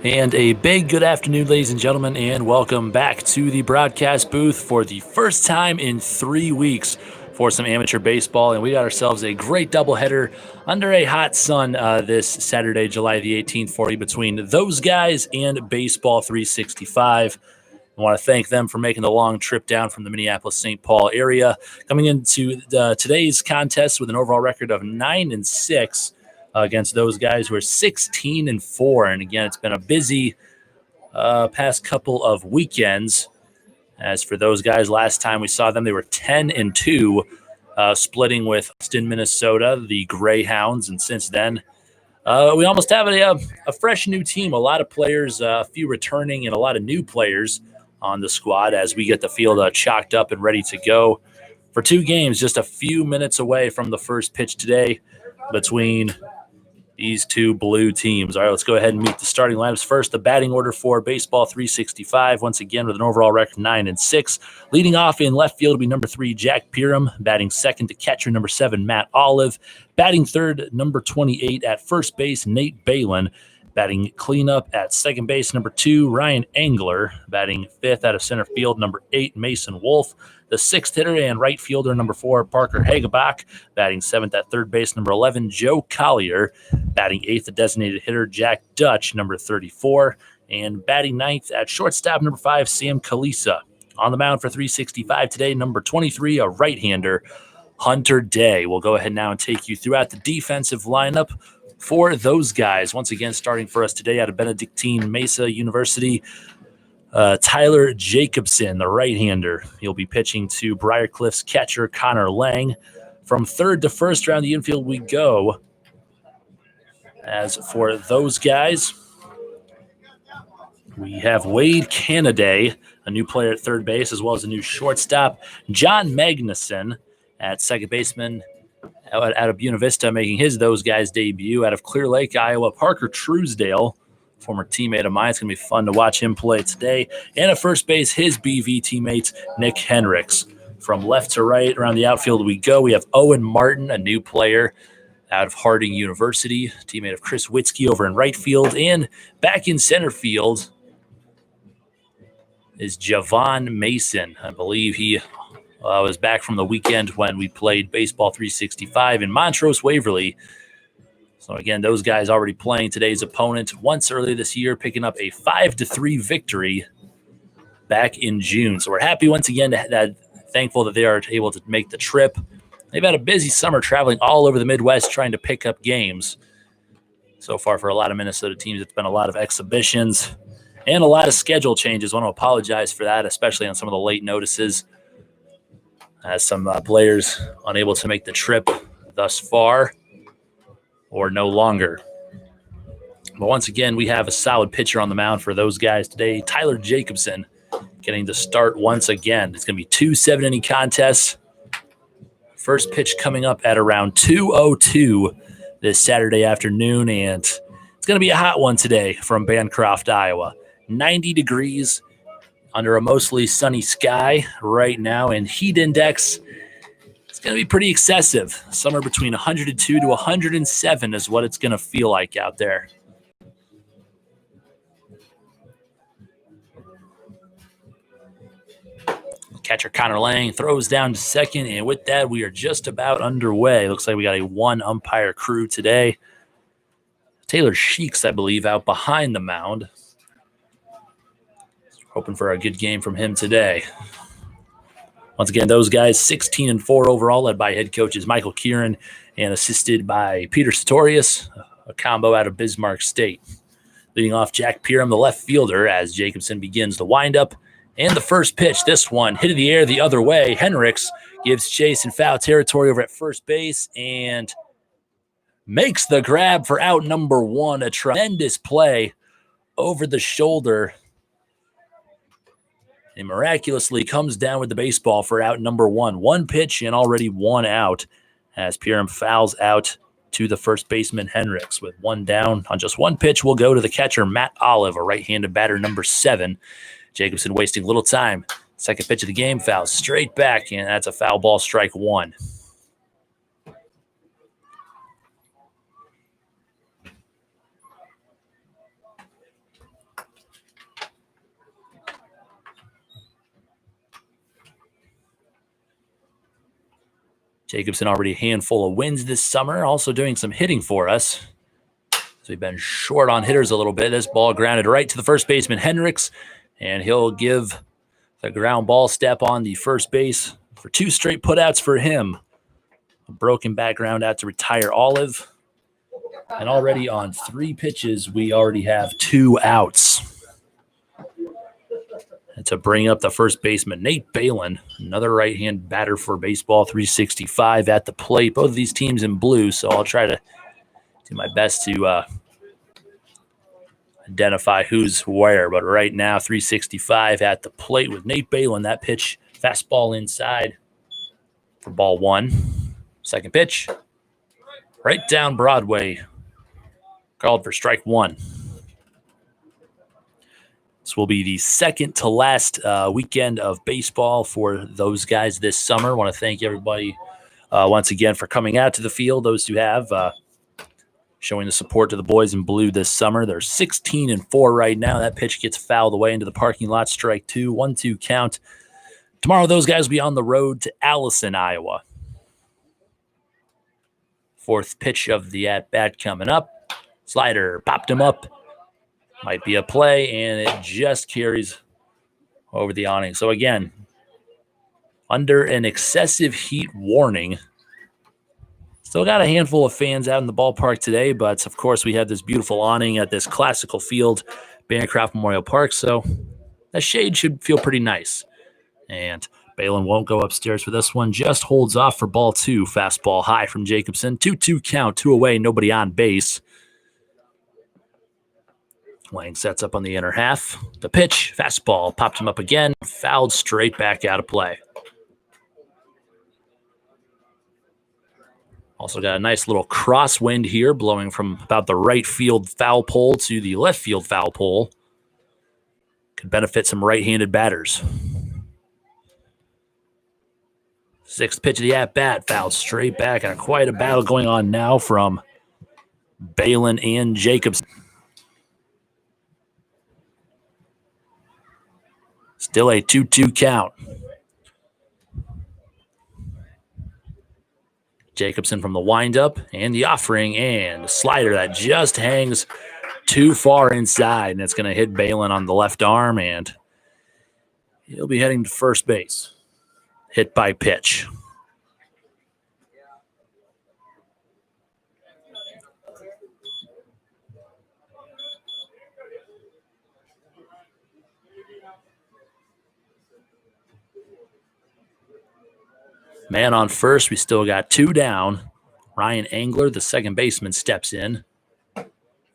And a big good afternoon, ladies and gentlemen, and welcome back to the broadcast booth for the first time in 3 weeks for some amateur baseball. And we got ourselves a great doubleheader under a hot sun this Saturday, July the 18th, for you between those guys and Baseball 365. I want to thank them for making the long trip down from the Minneapolis-St. Paul area, coming into today's contest with an overall record of 9-6. Against those guys who are 16-4. And again, it's been a busy past couple of weekends. As for those guys, last time we saw them, they were 10-2, splitting with Austin, Minnesota, the Greyhounds. And since then, we almost have a fresh new team, a lot of players, a few returning, and a lot of new players on the squad as we get the field chalked up and ready to go for 2 games, just a few minutes away from the first pitch today between these 2 blue teams. All right, let's go ahead and meet the starting lineups first. The batting order for Baseball 365, once again with an overall record 9-6. Leading off in left field will be number 3, Jack Piram. Batting second to catcher, number 7, Matt Olive. Batting third, number 28 at first base, Nate Balin. Batting cleanup at second base, number 2, Ryan Engler. Batting fifth out of center field, number 8, Mason Wolf. The 6th hitter and right fielder, number 4, Parker Hagebach. Batting 7th at third base, number 11, Joe Collier. Batting 8th, the designated hitter, Jack Dutch, number 34. And batting 9th at shortstop, number 5, Sam Kalisa. On the mound for 365 today, number 23, a right-hander, Hunter Day. We'll go ahead now and take you throughout the defensive lineup for those guys. Once again, starting for us today out of Benedictine Mesa University, Tyler Jacobson, the right-hander. He'll be pitching to Briarcliff's catcher, Connor Lang. From third to first around the infield we go. As for those guys, we have Wade Canaday, a new player at third base, as well as a new shortstop, John Magnuson at second baseman out of Buena Vista, making those guys' debut. Out of Clear Lake, Iowa, Parker Truesdale, former teammate of mine. It's going to be fun to watch him play today. And at first base, his BV teammate, Nick Henricks. From left to right around the outfield we go. We have Owen Martin, a new player out of Harding University, teammate of Chris Witzke over in right field. And back in center field is Javon Mason. I believe he was back from the weekend when we played Baseball 365 in Montrose, Waverly. So again, those guys already playing today's opponent once earlier this year, picking up a 5-3 victory back in June. So we're happy once again thankful that they are able to make the trip. They've had a busy summer traveling all over the Midwest trying to pick up games. So far for a lot of Minnesota teams, it's been a lot of exhibitions and a lot of schedule changes. I want to apologize for that, especially on some of the late notices, as some players unable to make the trip thus far or no longer. But once again, we have a solid pitcher on the mound for those guys today. Tyler Jacobson getting to start once again. It's going to be 2 7-inning contests. First pitch coming up at around 2:02 this Saturday afternoon, and it's going to be a hot one today from Bancroft, Iowa. 90 degrees under a mostly sunny sky right now, and heat index, it's going to be pretty excessive. Somewhere between 102 to 107 is what it's going to feel like out there. Catcher Connor Lang throws down to second, and with that, we are just about underway. Looks like we got a 1-umpire crew today. Taylor Sheeks, I believe, out behind the mound. Hoping for a good game from him today. Once again, those guys 16-4 overall, led by head coaches Michael Kieran and assisted by Peter Sartorius, a combo out of Bismarck State. Leading off, Jack Piram, the left fielder, as Jacobson begins the windup. And the first pitch, this one, hit in the air the other way. Henricks gives chase in foul territory over at first base and makes the grab for out number 1. A tremendous play over the shoulder. And miraculously comes down with the baseball for out number 1. 1 pitch and already 1 out as Piram fouls out to the first baseman Henricks. With 1 down on just 1 pitch, we'll go to the catcher Matt Olive, a right-handed batter, number 7. Jacobson wasting little time. Second pitch of the game, foul straight back, and that's a foul ball, strike 1. Jacobson already a handful of wins this summer, also doing some hitting for us. So we've been short on hitters a little bit. This ball grounded right to the first baseman, Hendricks, and he'll give the ground ball step on the first base for 2 straight putouts for him. A broken back ground out to retire Olive. And already on 3 pitches, we already have 2 outs. And to bring up the first baseman, Nate Balin, another right-hand batter for baseball, 365 at the plate. Both of these teams in blue, so I'll try to do my best to identify who's where. But right now, 365 at the plate with Nate Balin. That pitch, fastball inside for ball 1. Second pitch, right down Broadway, called for strike 1. This will be the second to last weekend of baseball for those guys this summer. I want to thank everybody once again for coming out to the field, those who have, showing the support to the boys in blue this summer. They're 16-4 right now. That pitch gets fouled away into the parking lot, strike 2, 1-2 count. Tomorrow, those guys will be on the road to Allison, Iowa. Fourth pitch of the at-bat coming up. Slider popped him up. Might be a play, and it just carries over the awning. So again, under an excessive heat warning. Still got a handful of fans out in the ballpark today, but of course we have this beautiful awning at this classical field, Bancroft Memorial Park, so the shade should feel pretty nice. And Balin won't go upstairs for this one, just holds off for ball 2. Fastball high from Jacobson. 2-2 count, 2 away, nobody on base. Lang sets up on the inner half. The pitch, fastball, popped him up again, fouled straight back out of play. Also got a nice little crosswind here, blowing from about the right field foul pole to the left field foul pole. Could benefit some right-handed batters. 6th pitch of the at-bat, fouled straight back, and quite a battle going on now from Balin and Jacobson. Still a 2-2 count. Jacobson from the windup and the offering and the slider that just hangs too far inside, and it's going to hit Balin on the left arm, and he'll be heading to first base. Hit by pitch. Man on first, we still got 2 down. Ryan Angler, the second baseman, steps in.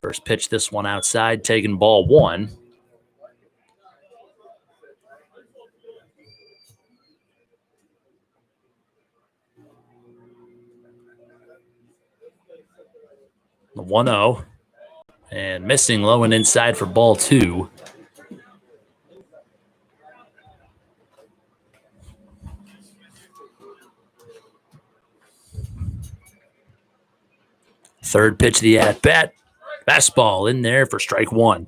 First pitch, this one outside, taking ball 1. The 1-0. And missing low and inside for ball 2. Third pitch of the at-bat. Fastball in there for strike 1.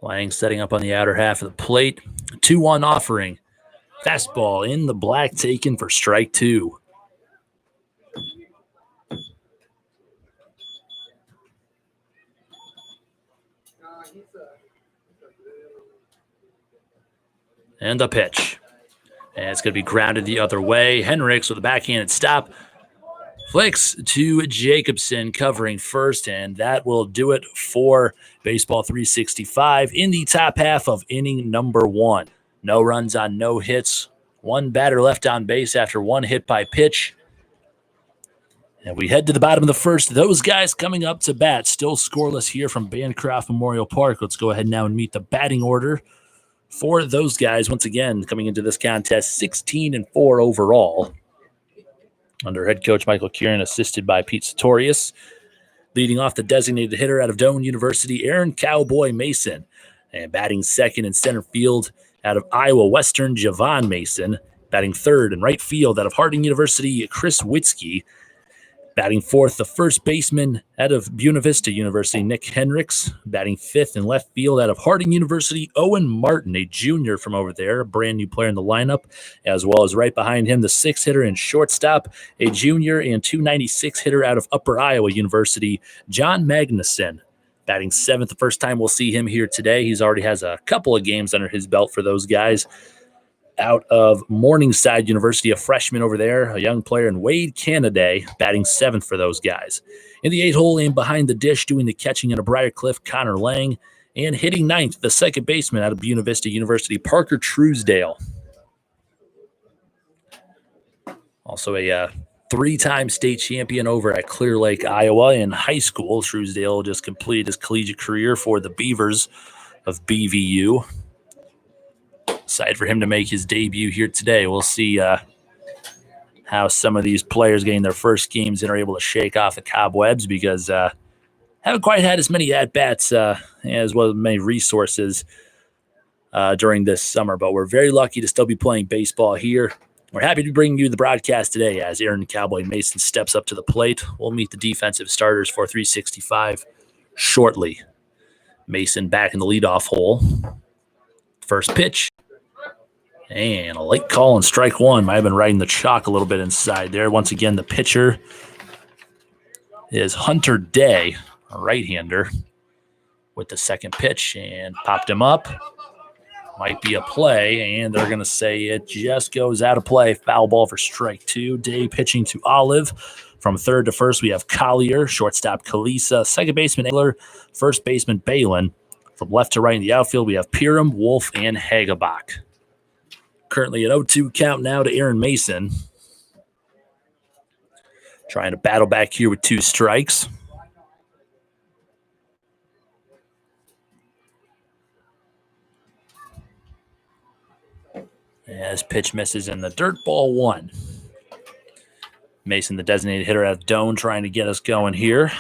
Lang setting up on the outer half of the plate. 2-1 offering. Fastball in the black, taken for strike 2. And the pitch. And it's going to be grounded the other way. Hendricks with a backhanded stop. Flicks to Jacobson covering first, and that will do it for Baseball 365 in the top half of inning number 1. No runs on no hits. 1 batter left on base after 1 hit by pitch. And we head to the bottom of the first. Those guys coming up to bat, still scoreless here from Bancroft Memorial Park. Let's go ahead now and meet the batting order for those guys. Once again, coming into this contest, 16-4 overall. Under head coach Michael Kieran, assisted by Pete Sartorius. Leading off the designated hitter out of Doane University, Aaron Cowboy Mason. And batting second in center field out of Iowa Western, Javon Mason. Batting third in right field out of Harding University, Chris Witzke. Batting fourth, the first baseman out of Buena Vista University, Nick Henricks. Batting fifth in left field out of Harding University, Owen Martin, a junior from over there, a brand new player in the lineup, as well as right behind him, the sixth hitter and shortstop, a junior and 296 hitter out of Upper Iowa University, John Magnuson. Batting seventh, the first time we'll see him here today. He's already has a couple of games under his belt for those guys. Out of Morningside University, a freshman over there, a young player in Wade Canaday, batting seventh for those guys. In the 8-hole and behind the dish, doing the catching at a Briarcliff, Connor Lang, and hitting ninth, the second baseman out of Buena Vista University, Parker Truesdale. Also a three-time state champion over at Clear Lake, Iowa in high school. Truesdale just completed his collegiate career for the Beavers of BVU. Excited for him to make his debut here today. We'll see how some of these players getting their first games in are able to shake off the cobwebs because haven't quite had as many at-bats as well as many resources during this summer. But we're very lucky to still be playing baseball here. We're happy to bring you the broadcast today as Aaron Cowboy Mason steps up to the plate. We'll meet the defensive starters for 365 shortly. Mason back in the leadoff hole. First pitch. And a late call on strike one. Might have been riding the chalk a little bit inside there. Once again, the pitcher is Hunter Day, a right-hander, with the second pitch and popped him up. Might be a play, and they're going to say it just goes out of play. Foul ball for strike two. Day pitching to Olive. From third to first, we have Collier, shortstop Kalisa, second baseman Engler, first baseman Balin. From left to right in the outfield, we have Piram, Wolf, and Hagebach. Currently an 0-2 count now to Aaron Mason. Trying to battle back here with two strikes. As pitch misses in the dirt, ball one. Mason, the designated hitter out of Doane, trying to get us going here.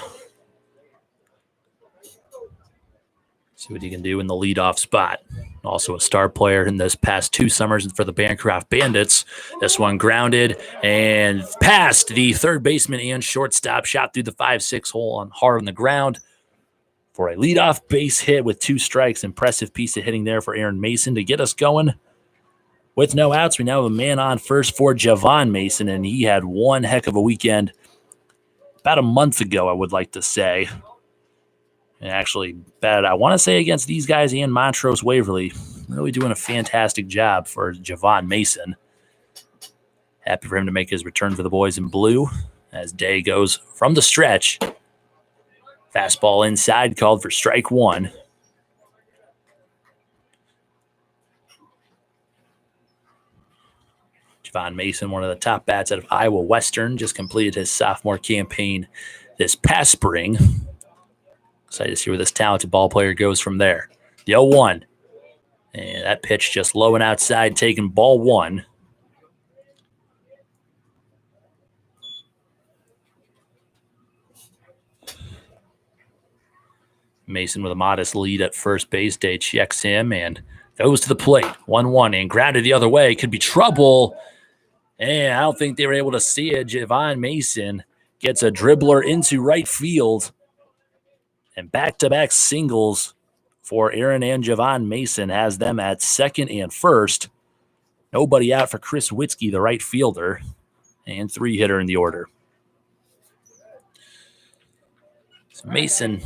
See what he can do in the leadoff spot. Also a star player in this past two summers for the Bancroft Bandits. This one grounded and past the third baseman and shortstop. Shot through the 5-6 hole on hard on the ground for a leadoff base hit with two strikes. Impressive piece of hitting there for Aaron Mason to get us going. With no outs, we now have a man on first for Javon Mason, and he had one heck of a weekend about a month ago, I would like to say. And actually, I want to say against these guys and Montrose Waverly. Really doing a fantastic job for Javon Mason. Happy for him to make his return for the boys in blue as Day goes from the stretch. Fastball inside, called for strike one. Javon Mason, one of the top bats out of Iowa Western, just completed his sophomore campaign this past spring. Excited to see where this talented ball player goes from there. The 0-1. And that pitch just low and outside, taking ball one. Mason with a modest lead at first base. Day checks him and goes to the plate. 1-1 and grounded the other way. Could be trouble. And I don't think they were able to see it. Javon Mason gets a dribbler into right field. And back-to-back singles for Aaron and Javon Mason has them at second and first. Nobody out for Chris Witzke, the right fielder, and three-hitter in the order. So Mason,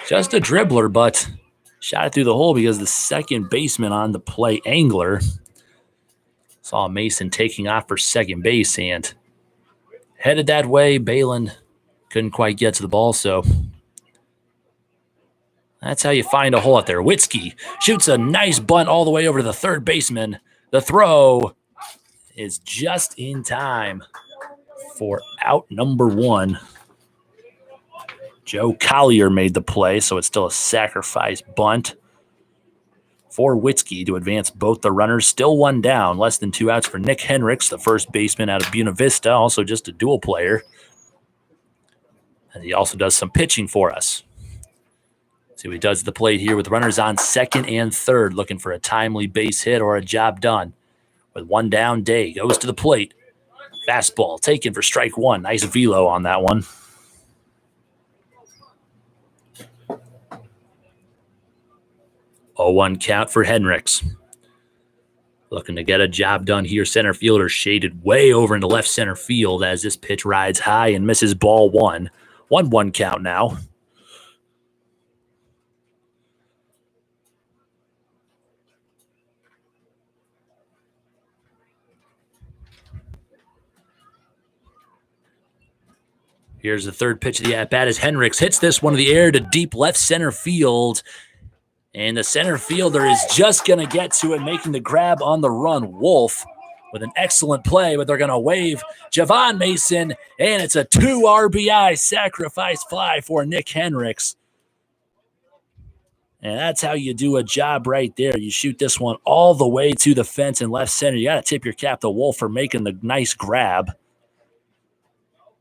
just a dribbler, but shot it through the hole because the second baseman on the play, Angler, saw Mason taking off for second base and headed that way. Balin couldn't quite get to the ball, so that's how you find a hole out there. Witzke shoots a nice bunt all the way over to the third baseman. The throw is just in time for out number one. Joe Collier made the play, so it's still a sacrifice bunt for Witzke to advance both the runners. Still one down, less than two outs for Nick Henricks, the first baseman out of Buena Vista, also just a dual player. And he also does some pitching for us. See what he does at the plate here with runners on second and third, looking for a timely base hit or a job done. With one down, Day goes to the plate. Fastball taken for strike one. Nice velo on that one. Oh, 1 count for Hendricks. Looking to get a job done here. Center fielder shaded way over into left center field as this pitch rides high and misses ball one. 1-1 count now. Here's the third pitch of the at-bat as Hendricks hits this one to the air to deep left center field. And the center fielder is just going to get to it, making the grab on the run. Wolf with an excellent play, but they're going to wave Javon Mason, and it's a 2 RBI sacrifice fly for Nick Hendricks. And that's how you do a job right there. You shoot this one all the way to the fence in left center. You got to tip your cap to Wolf for making the nice grab.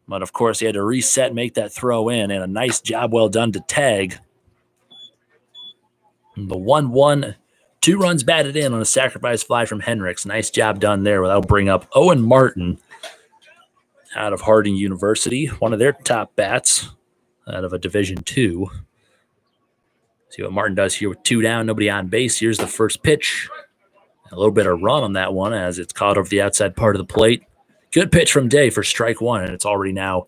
But, of course, he had to reset, make that throw in, and a nice job well done to tag. The 1-1, 2 runs batted in on a sacrifice fly from Hendricks. Nice job done there. That'll bring up Owen Martin out of Harding University, one of their top bats out of a Division II. See what Martin does here with 2 down, nobody on base. Here's the first pitch. A little bit of run on that one as it's caught over the outside part of the plate. Good pitch from Day for strike one, and it's already now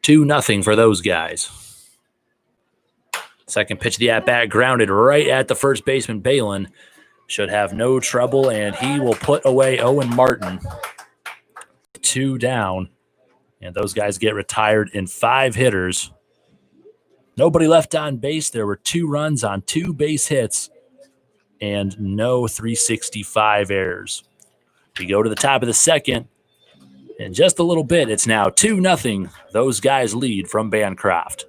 2-0 for those guys. Second pitch of the at-bat grounded right at the first baseman. Balin should have no trouble, and he will put away Owen Martin. 2 down, and those guys get retired in 5 hitters. Nobody left on base. There were 2 runs on 2 base hits and no 365 errors. We go to the top of the second. In just a little bit, it's now 2-0. Those guys lead from Bancroft.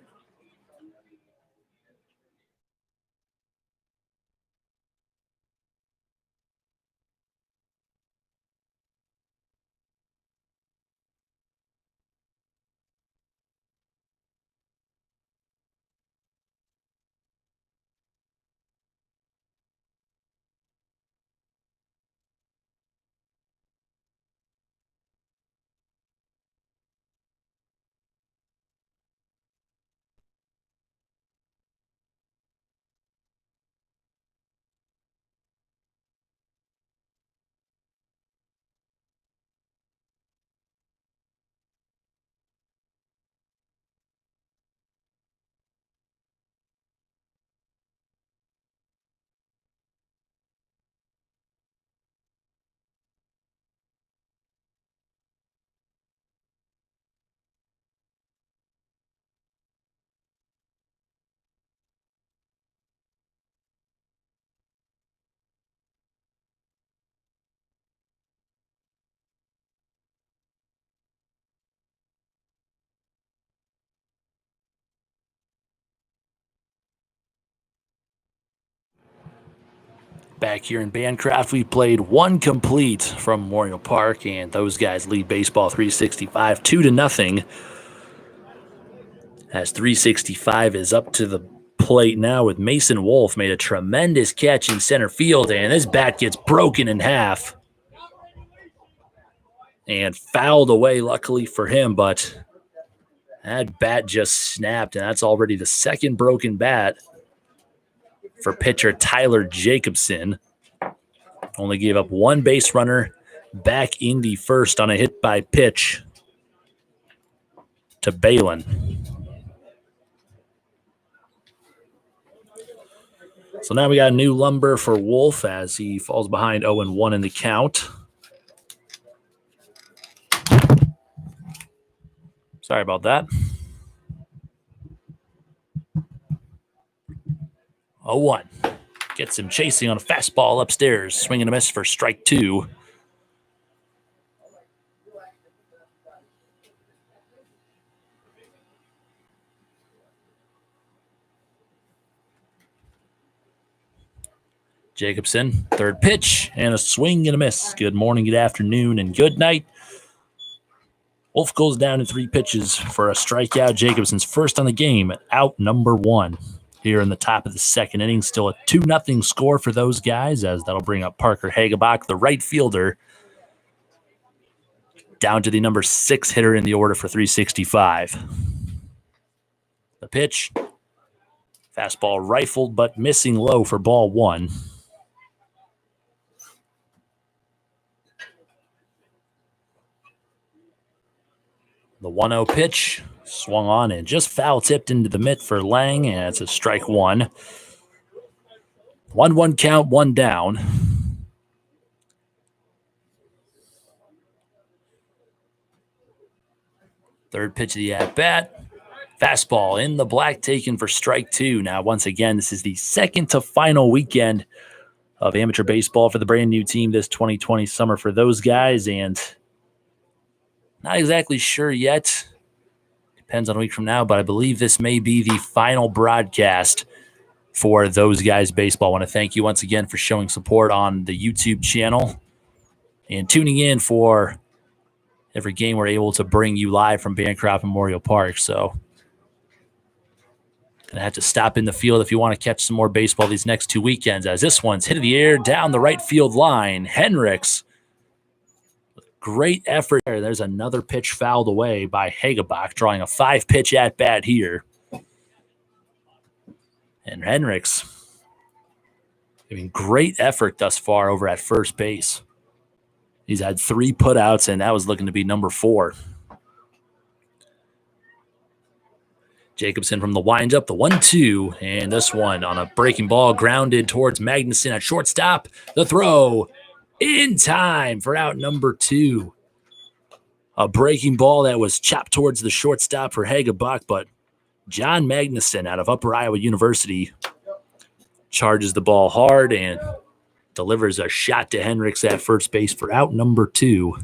Back here in Bancroft, we played 1 complete from Memorial Park, and those guys lead baseball 365, 2-0. As 365 is up to the plate now with Mason Wolf, made a tremendous catch in center field, and this bat gets broken in half and fouled away, luckily for him, but that bat just snapped, and that's already the second broken bat for pitcher Tyler Jacobson. Only gave up 1 base runner back in the first on a hit by pitch to Balin. So now we got a new lumber for Wolf as he falls behind 0-1 in the count. Sorry about that. 0-1. Gets him chasing on a fastball upstairs. Swing and a miss for strike 2. Jacobson, third pitch, and a swing and a miss. Good morning, good afternoon, and good night. Wolf goes down in 3 pitches for a strikeout. Jacobson's first on the game, out number 1. Here in the top of the second inning, still a 2-0 score for those guys, as that'll bring up Parker Hagebach, the right fielder, down to the number 6 hitter in the order for 365. The pitch. Fastball rifled but missing low for ball 1. The 1-0 pitch swung on and just foul tipped into the mitt for Lang, and it's a strike 1. 1-1 count, 1 down. Third pitch of the at-bat. Fastball in the black taken for strike 2. Now, once again, this is the second to final weekend of amateur baseball for the brand new team this 2020 summer for those guys, and not exactly sure yet. Depends on a week from now, but I believe this may be the final broadcast for those guys baseball. I want to thank you once again for showing support on the YouTube channel and tuning in for every game we're able to bring you live from Bancroft Memorial Park. So going to have to stop in the field if you want to catch some more baseball these next 2 weekends, as this one's hit in the air down the right field line. Henricks, great effort there. There's another pitch fouled away by Hagebach, drawing a 5-pitch at-bat here. And Henricks giving great effort thus far over at first base. He's had 3 putouts, and that was looking to be number 4. Jacobson from the windup, the 1-2, and this one on a breaking ball grounded towards Magnuson at shortstop. The throw in time for out number 2. A breaking ball that was chopped towards the shortstop for Hagebach, but John Magnuson out of Upper Iowa University charges the ball hard and delivers a shot to Henricks at first base for out number 2.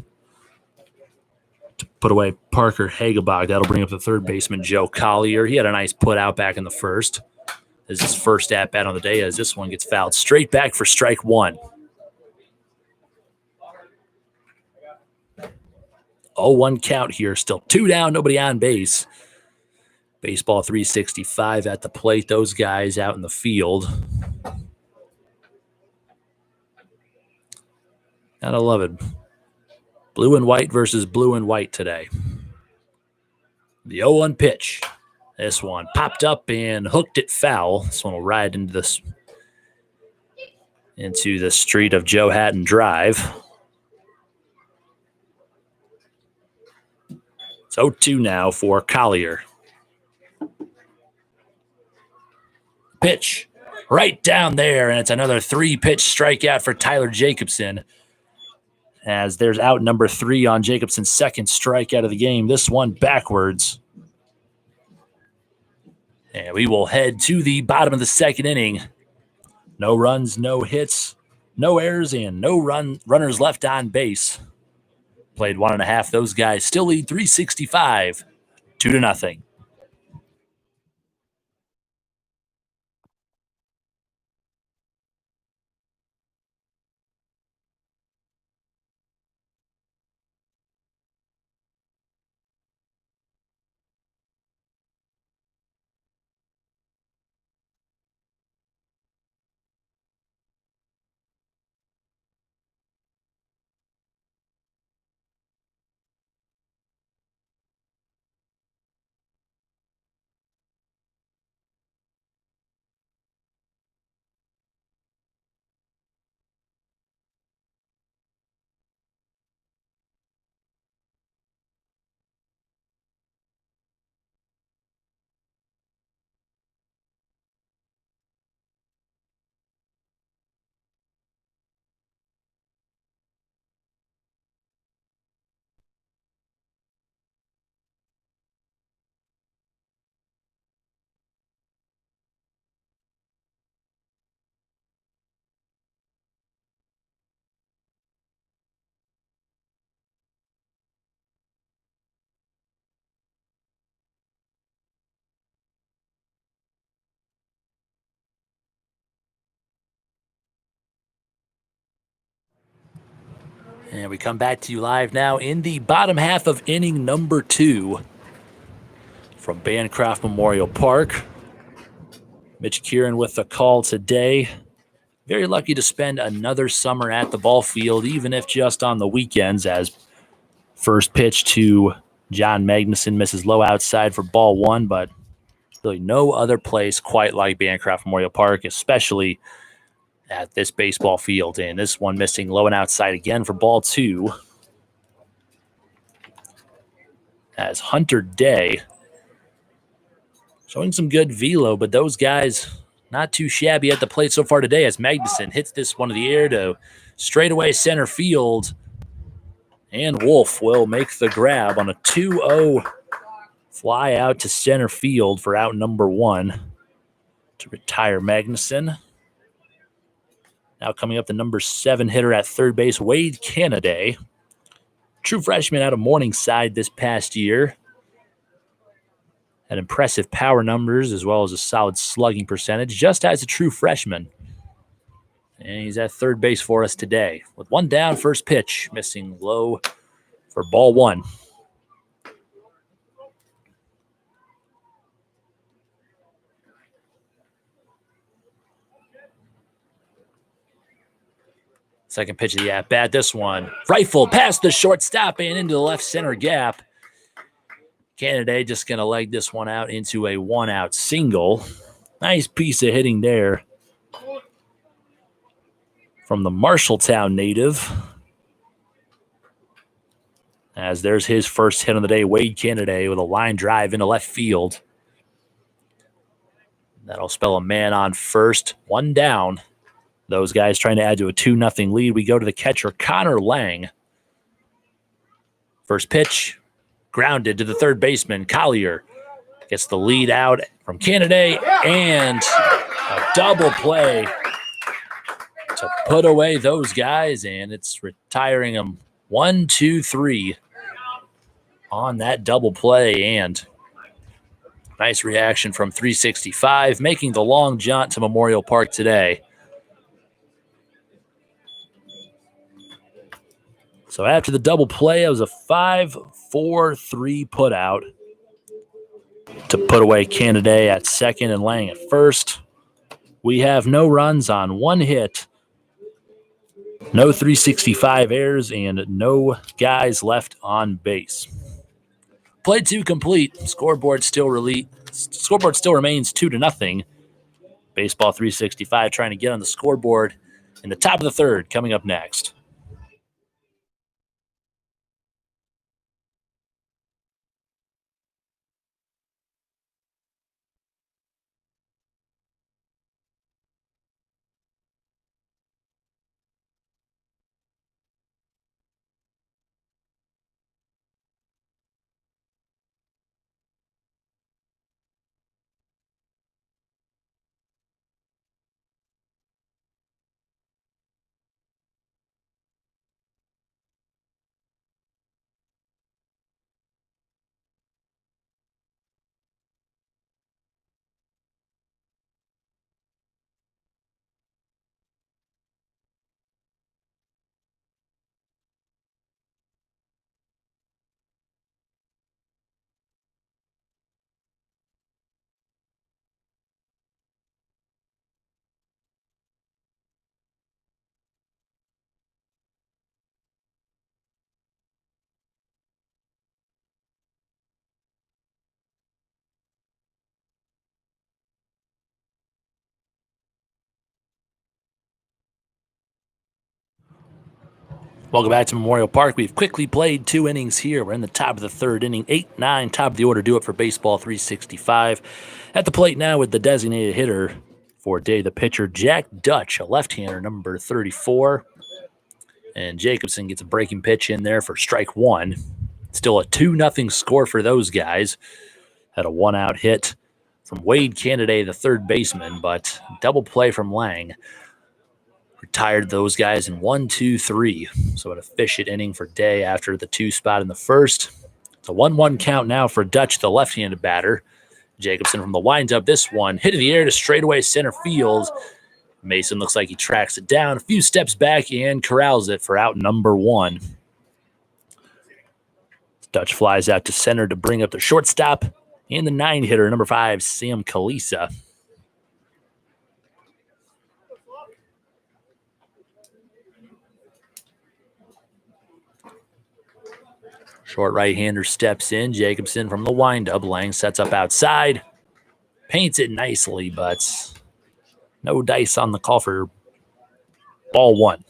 To put away Parker Hagebach. That'll bring up the third baseman, Joe Collier. He had a nice put out back in the first. This is his first at-bat on the day, as this one gets fouled straight back for strike 1. 0-1 count here. Still 2 down, nobody on base. Baseball 365 at the plate. Those guys out in the field. Gotta love it. Blue and white versus blue and white today. The 0-1 pitch. This one popped up and hooked it foul. This one will ride into the street of Joe Hatton Drive. It's 0-2 now for Collier. Pitch right down there, and it's another 3-pitch strikeout for Tyler Jacobson, as there's out number 3 on Jacobson's second strikeout of the game. This one backwards. And we will head to the bottom of the second inning. No runs, no hits, no errors, and no runners left on base. Played 1.5. Those guys still lead 365, 2-0. And we come back to you live now in the bottom half of inning number 2 from Bancroft Memorial Park. Mitch Kieran with the call today. Very lucky to spend another summer at the ball field, even if just on the weekends, as First pitch to John Magnuson misses low outside for ball one, but really no other place quite like Bancroft Memorial Park, especially at this baseball field. And this one missing low and outside again for ball two. As Hunter Day showing some good velo, but those guys not too shabby at the plate so far today as Magnuson hits this one to the air to straightaway center field. And Wolf will make the grab on a 2-0 fly out to center field for out number one to retire Magnuson. Now coming up, the number 7 hitter at third base, Wade Canaday. True freshman out of Morningside this past year. Had impressive power numbers as well as a solid slugging percentage, just as a true freshman. And he's at third base for us today. With one down, first pitch, missing low for ball one. Second pitch of the at-bat. This one, rifled past the shortstop and into the left center gap. Canaday just going to leg this one out into a one-out single. Nice piece of hitting there from the Marshalltown native. As there's his first hit on the day, Wade Canaday with a line drive into left field. That'll spell a man on first, one down. Those guys trying to add to a 2-0 lead. We go to the catcher, Connor Lang. First pitch, grounded to the third baseman, Collier. Gets the lead out from Canaday, and a double play to put away those guys, and it's retiring them 1-2-3 on that double play. And nice reaction from 365, making the long jaunt to Memorial Park today. So after the double play, it was a 5-4-3 putout to put away Canaday at second and Lang at first. We have no runs on one hit, no 365 errors, and no guys left on base. Play 2 complete. Scoreboard still remains 2-0. Baseball 365 trying to get on the scoreboard in the top of the third coming up next. Welcome back to Memorial Park. We've quickly played 2 innings here. We're in the top of the third inning. 8-9, top of the order. Do it for Baseball 365. At the plate now with the designated hitter for day, the pitcher, Jack Dutch, a left-hander, number 34. And Jacobson gets a breaking pitch in there for strike one. Still a 2-0 score for those guys. Had a one-out hit from Wade Canaday, the third baseman, but double play from Lang retired those guys in 1-2-3. So an efficient inning for Day after the 2 spot in the first. It's a 1-1 count now for Dutch, the left-handed batter. Jacobson from the windup, this one hit in the air to straightaway center field. Mason looks like he tracks it down a few steps back and corrals it for out number one. Dutch flies out to center to bring up the shortstop and the 9-hitter, number 5, Sam Kalisa. Short right-hander steps in. Jacobson from the windup. Lang sets up outside. Paints it nicely, but no dice on the call for ball one.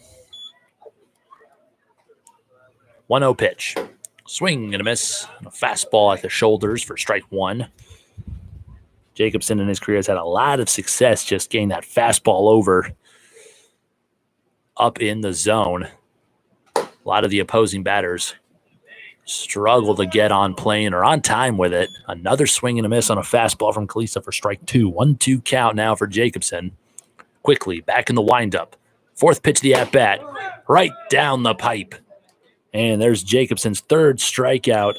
1-0 pitch. Swing and a miss. And a fastball at the shoulders for strike one. Jacobson in his career has had a lot of success just getting that fastball over up in the zone. A lot of the opposing batters struggle to get on plane or on time with it. Another swing and a miss on a fastball from Kalisa for strike two. 1-2 count now for Jacobson. Quickly back in the windup. Fourth pitch of the at-bat. Right down the pipe. And there's Jacobson's third strikeout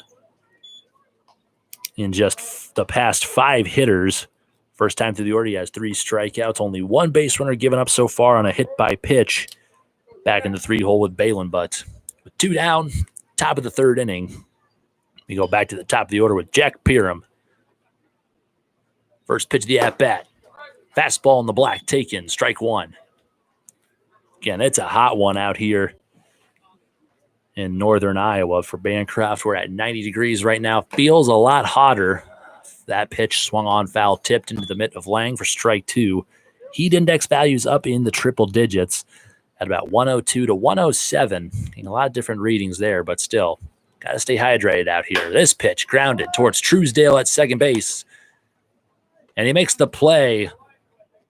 in just the past 5 hitters. First time through the order, he has 3 strikeouts. Only 1 base runner given up so far on a hit by pitch. Back in the 3-hole with Balin, but with 2 down, top of the 3rd inning. We go back to the top of the order with Jack Pieram. First pitch of the at-bat. Fastball in the black, taken, strike one. Again, it's a hot one out here in northern Iowa for Bancroft. We're at 90 degrees right now. Feels a lot hotter. That pitch swung on foul, tipped into the mitt of Lang for strike two. Heat index values up in the triple digits at about 102 to 107. A lot of different readings there, but still, got to stay hydrated out here. This pitch grounded towards Truesdale at second base. And he makes the play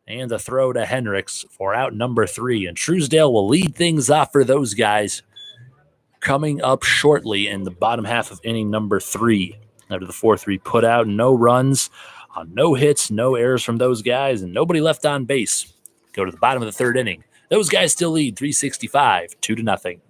and the throw to Hendricks for out number 3. And Truesdale will lead things off for those guys coming up shortly in the bottom half of inning number 3. After the 4-3 put out, no runs, no hits, no errors from those guys, and nobody left on base. Go to the bottom of the 3rd inning. Those guys still lead 365, 2-0.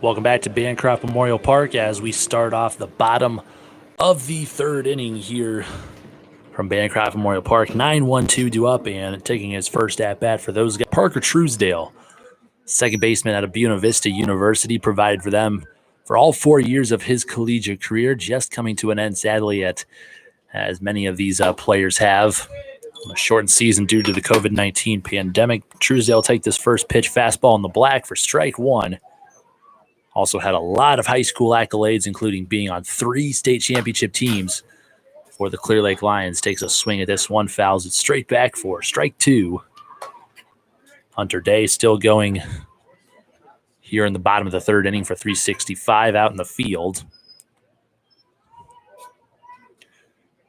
Welcome back to Bancroft Memorial Park as we start off the bottom of the 3rd inning here from Bancroft Memorial Park. 9-1-2 due up and taking his first at-bat for those guys. Parker Truesdale, second baseman out of Buena Vista University, provided for them for all 4 years of his collegiate career, just coming to an end, sadly, as many of these players have. A shortened season due to the COVID-19 pandemic. Truesdale will take this first pitch, fastball in the black for strike one. Also had a lot of high school accolades, including being on 3 state championship teams for the Clear Lake Lions. Takes a swing at this one, fouls it straight back for strike two. Hunter Day still going here in the bottom of the 3rd inning for 365 out in the field.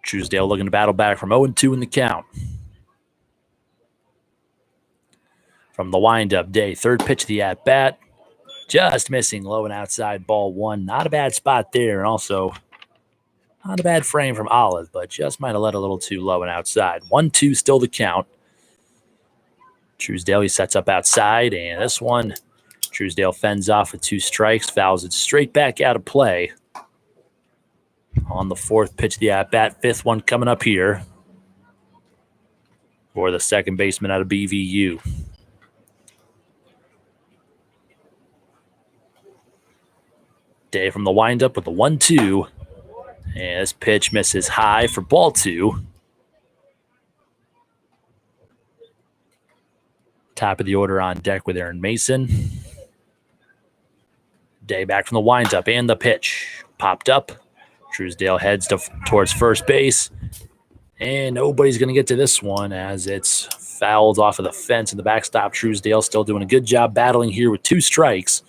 Truesdale looking to battle back from 0-2 in the count. From the windup, Day, 3rd pitch of the at-bat. Just missing low and outside, ball one. Not a bad spot there, and also not a bad frame from Olive, but just might have let a little too low and outside. 1-2 still the count. Truesdale, he sets up outside, and this one, Truesdale fends off with 2 strikes, fouls it straight back out of play. on the fourth pitch of the at-bat. Fifth one coming up here for the second baseman out of BVU. Day from the windup with the 1-2. And this pitch misses high for ball two. Top of the order on deck with Aaron Mason. Day back from the windup and the pitch. Popped up. Truesdale heads towards first base. And nobody's going to get to this one as it's fouled off of the fence in the backstop. Truesdale still doing a good job battling here with 2 strikes.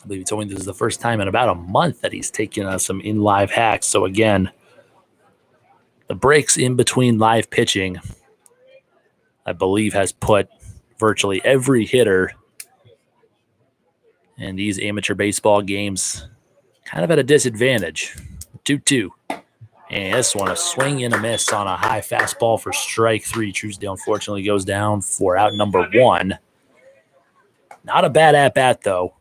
I believe he told me this is the first time in about a month that he's taken some in-live hacks. So again, the breaks in between live pitching, I believe, has put virtually every hitter in these amateur baseball games kind of at a disadvantage. 2-2. And this one, a swing and a miss on a high fastball for strike 3. Truesdale unfortunately goes down for out number 1. Not a bad at-bat, though.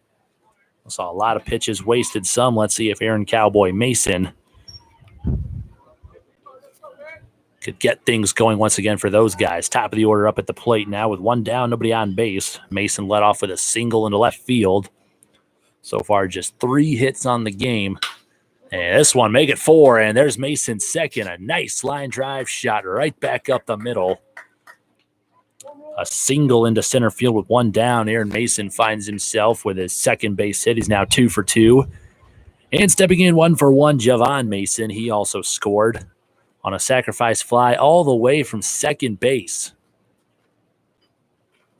I saw a lot of pitches wasted some. Let's see if Aaron Cowboy Mason could get things going once again for those guys. Top of the order up at the plate now with 1 down, nobody on base. Mason led off with a single into left field. So far, just 3 hits on the game. And this one, make it 4, and there's Mason's second. A nice line drive shot right back up the middle. A single into center field with 1 down. Aaron Mason finds himself with his second base hit. He's now 2 for 2. And stepping in 1 for 1, Javon Mason. He also scored on a sacrifice fly all the way from second base.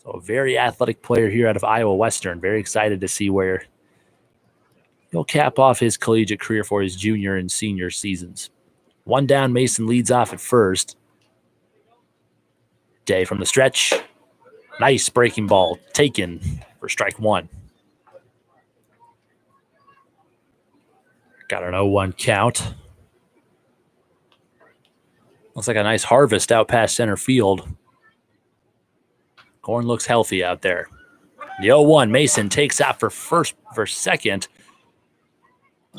So a very athletic player here out of Iowa Western. Very excited to see where he'll cap off his collegiate career for his junior and senior seasons. 1 down, Mason leads off at first. Day from the stretch. Nice breaking ball taken for strike 1. Got an 0-1 count. Looks like a nice harvest out past center field. Corn looks healthy out there. The 0-1, Mason takes out for second.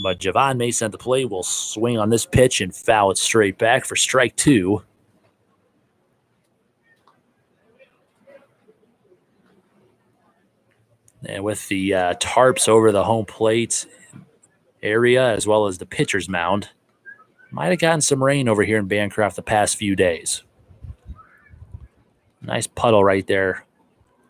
But Javon Mason at the plate will swing on this pitch and foul it straight back for strike 2. And with the tarps over the home plate area as well as the pitcher's mound, might have gotten some rain over here in Bancroft the past few days. Nice puddle right there,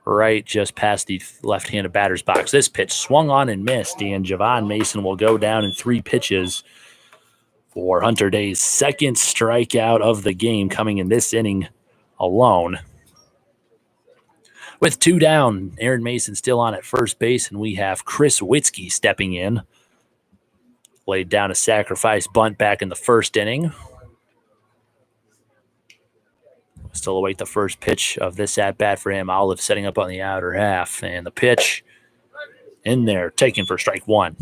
right just past the left-handed batter's box. This pitch swung on and missed, and Javon Mason will go down in 3 pitches for Hunter Day's second strikeout of the game, coming in this inning alone. With 2 down, Aaron Mason still on at first base, and we have Chris Witzke stepping in. Laid down a sacrifice bunt back in the first inning. Still await the first pitch of this at-bat for him. Olive setting up on the outer half, and the pitch in there, taken for strike 1.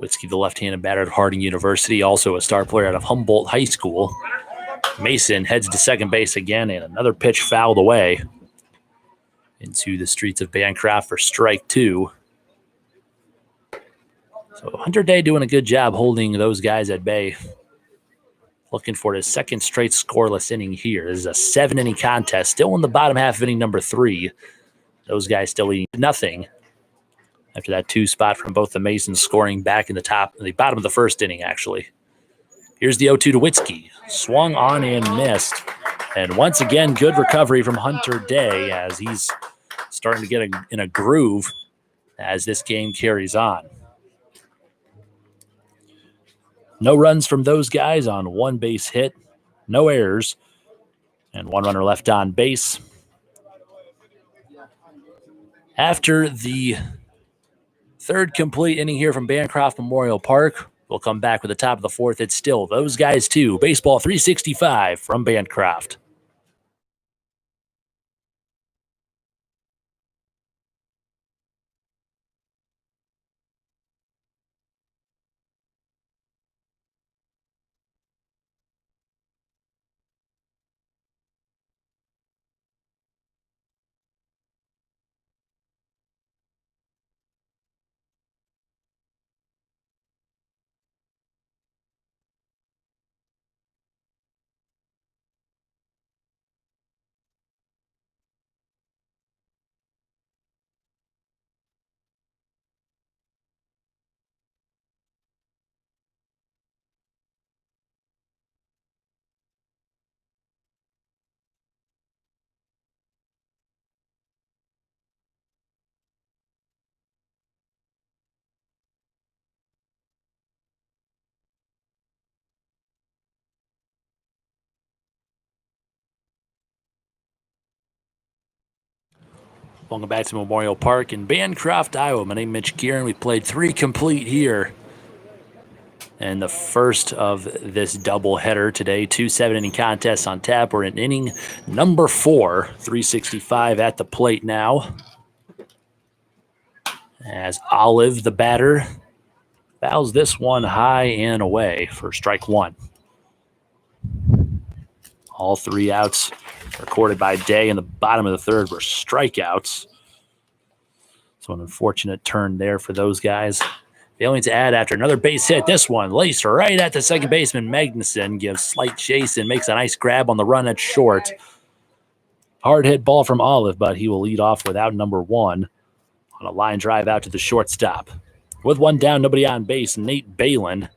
Witzke, the left-handed batter at Harding University, also a star player out of Humboldt High School. Mason heads to second base again, and another pitch fouled away into the streets of Bancroft for strike 2. So Hunter Day doing a good job holding those guys at bay. Looking for his second straight scoreless inning here. This is a 7-inning contest, still in the bottom half of inning number 3. Those guys still leading nothing after that 2 spot from both the Masons scoring back in the bottom of the first inning, actually. Here's the 0-2 to Witzke. Swung on and missed. And once again, good recovery from Hunter Day as he's starting to get in a groove as this game carries on. No runs from those guys on 1 base hit, no errors, and 1 runner left on base. After the 3rd complete inning here from Bancroft Memorial Park, we'll come back with the top of the 4th. It's still those guys too. Baseball 365 from Bancroft. Welcome back to Memorial Park in Bancroft, Iowa. My name is Mitch Kieran. We played 3 complete here. And the first of this doubleheader today, 2 7-inning contests on tap. We're in inning number 4, 365 at the plate now. As Olive, the batter, fouls this one high and away for strike 1. All 3 outs recorded by Day in the bottom of the third were strikeouts. So an unfortunate turn there for those guys. Failing to add after another base hit. This one laced right at the second baseman. Magnuson gives slight chase and makes a nice grab on the run at short. Hard hit ball from Olive, but he will lead off without number 1 on a line drive out to the shortstop. With 1 down, nobody on base, Nate Balin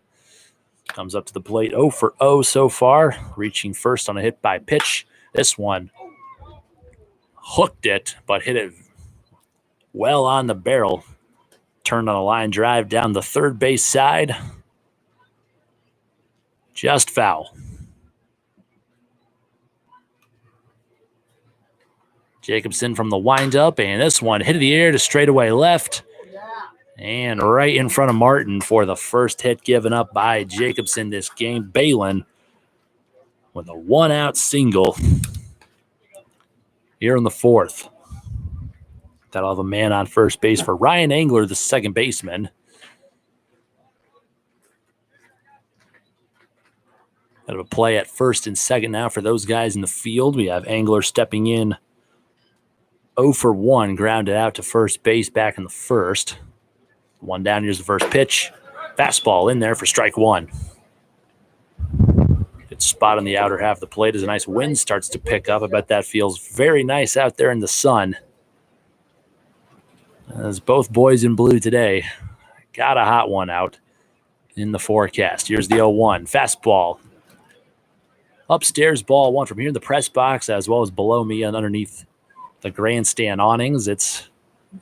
comes up to the plate 0 for 0 so far, reaching first on a hit by pitch. This one hooked it, but hit it well on the barrel. Turned on a line drive down the third base side. Just foul. Jacobson from the windup, and this one hit in the air to straightaway left. And right in front of Martin for the first hit given up by Jacobson this game. Balin with a 1-out single here in the 4th. That'll have a man on first base for Ryan Angler, the second baseman. Kind of a play at first and second now for those guys in the field. We have Angler stepping in 0 for 1, grounded out to first base back in the first. 1 down, here's the first pitch. Fastball in there for strike 1. Good spot on the outer half of the plate as a nice wind starts to pick up. I bet that feels very nice out there in the sun. As both boys in blue today. Got a hot one out in the forecast. Here's the 0-1. Fastball. Upstairs ball 1 from here in the press box as well as below me and underneath the grandstand awnings. It's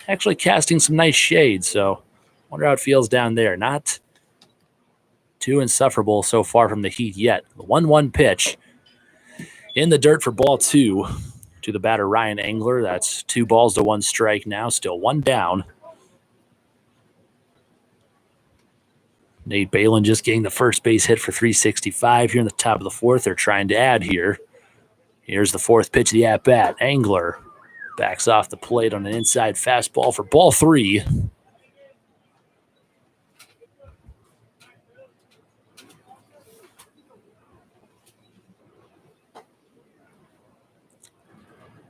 actually casting some nice shade, so wonder how it feels down there. Not too insufferable so far from the heat yet. The 1-1 pitch in the dirt for ball 2. To the batter, Ryan Angler. That's 2 balls to 1 strike now. Still 1 down. Nate Balin just getting the first base hit for 365 here in the top of the 4th. They're trying to add here. Here's the 4th pitch of the at-bat. Angler backs off the plate on an inside fastball for ball 3.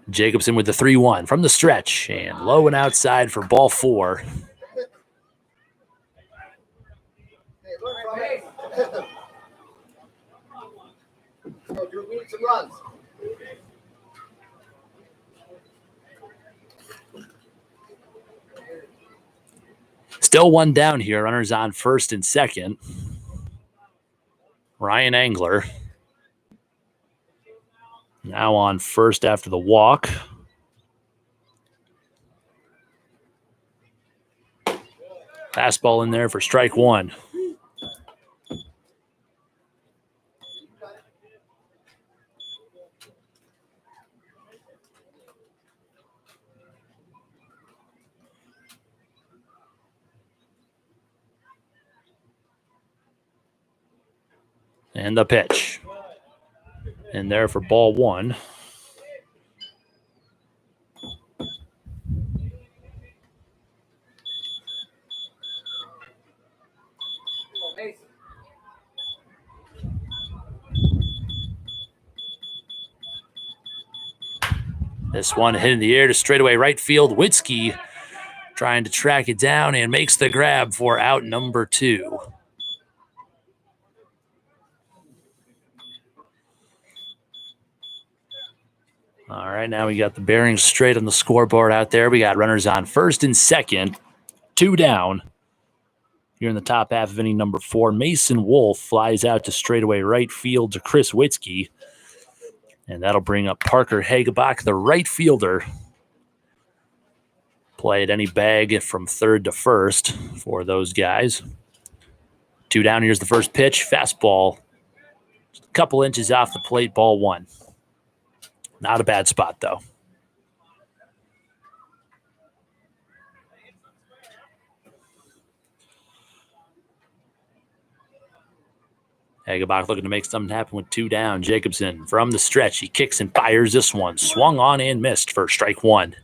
Jacobson with the 3-1 from the stretch and low and outside for ball 4. Still 1 down here. Runners on first and second. Ryan Angler now on first after the walk. Fastball in there for strike 1. And the pitch. In there for ball 1. This one hit in the air to straightaway right field. Witzke trying to track it down and makes the grab for out number 2. All right, now we got the bearings straight on the scoreboard out there. We got runners on first and second, 2 down. Here in the top half of inning number 4, Mason Wolf flies out to straightaway right field to Chris Witzke. And that'll bring up Parker Hagebach, the right fielder. Play at any bag from third to first for those guys. 2 down, here's the first pitch. Fastball, just a couple inches off the plate, ball 1. Not a bad spot, though. Hagebach looking to make something happen with 2 down. Jacobson from the stretch. He kicks and fires this one. Swung on and missed for strike 1.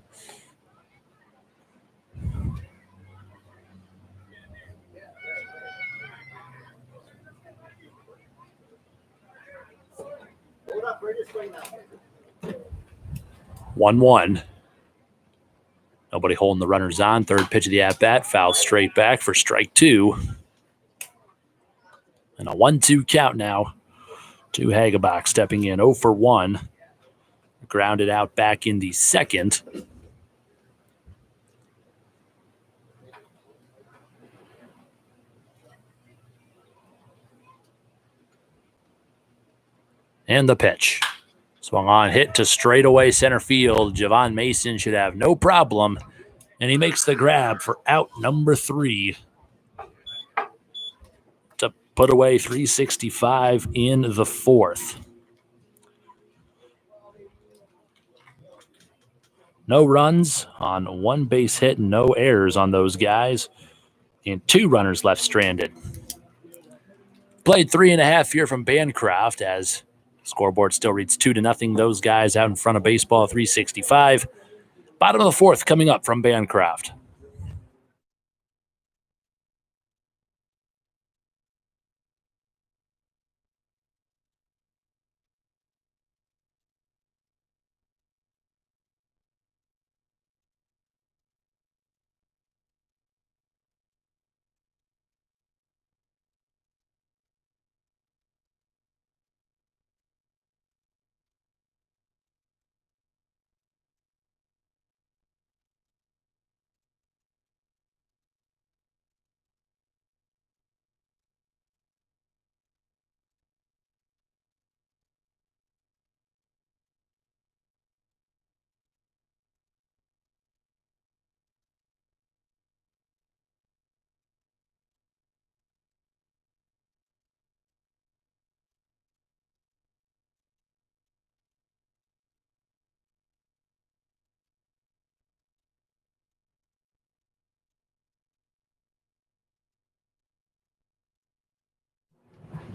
One. Nobody holding the runners on. Third pitch of the at-bat. Foul straight back for strike 2. And a 1-2 count now to Hagebach, stepping in 0 for 1. Grounded out back in the second. And the pitch. Swung on, hit to straightaway center field. Javon Mason should have no problem. And he makes the grab for out number 3 to put away 365 in the 4th. No runs on 1 base hit, no errors on those guys, and 2 runners left stranded. Played 3.5 here from Bancroft as scoreboard still reads 2-0. Those guys out in front of baseball, 365. Bottom of the 4th coming up from Bancroft.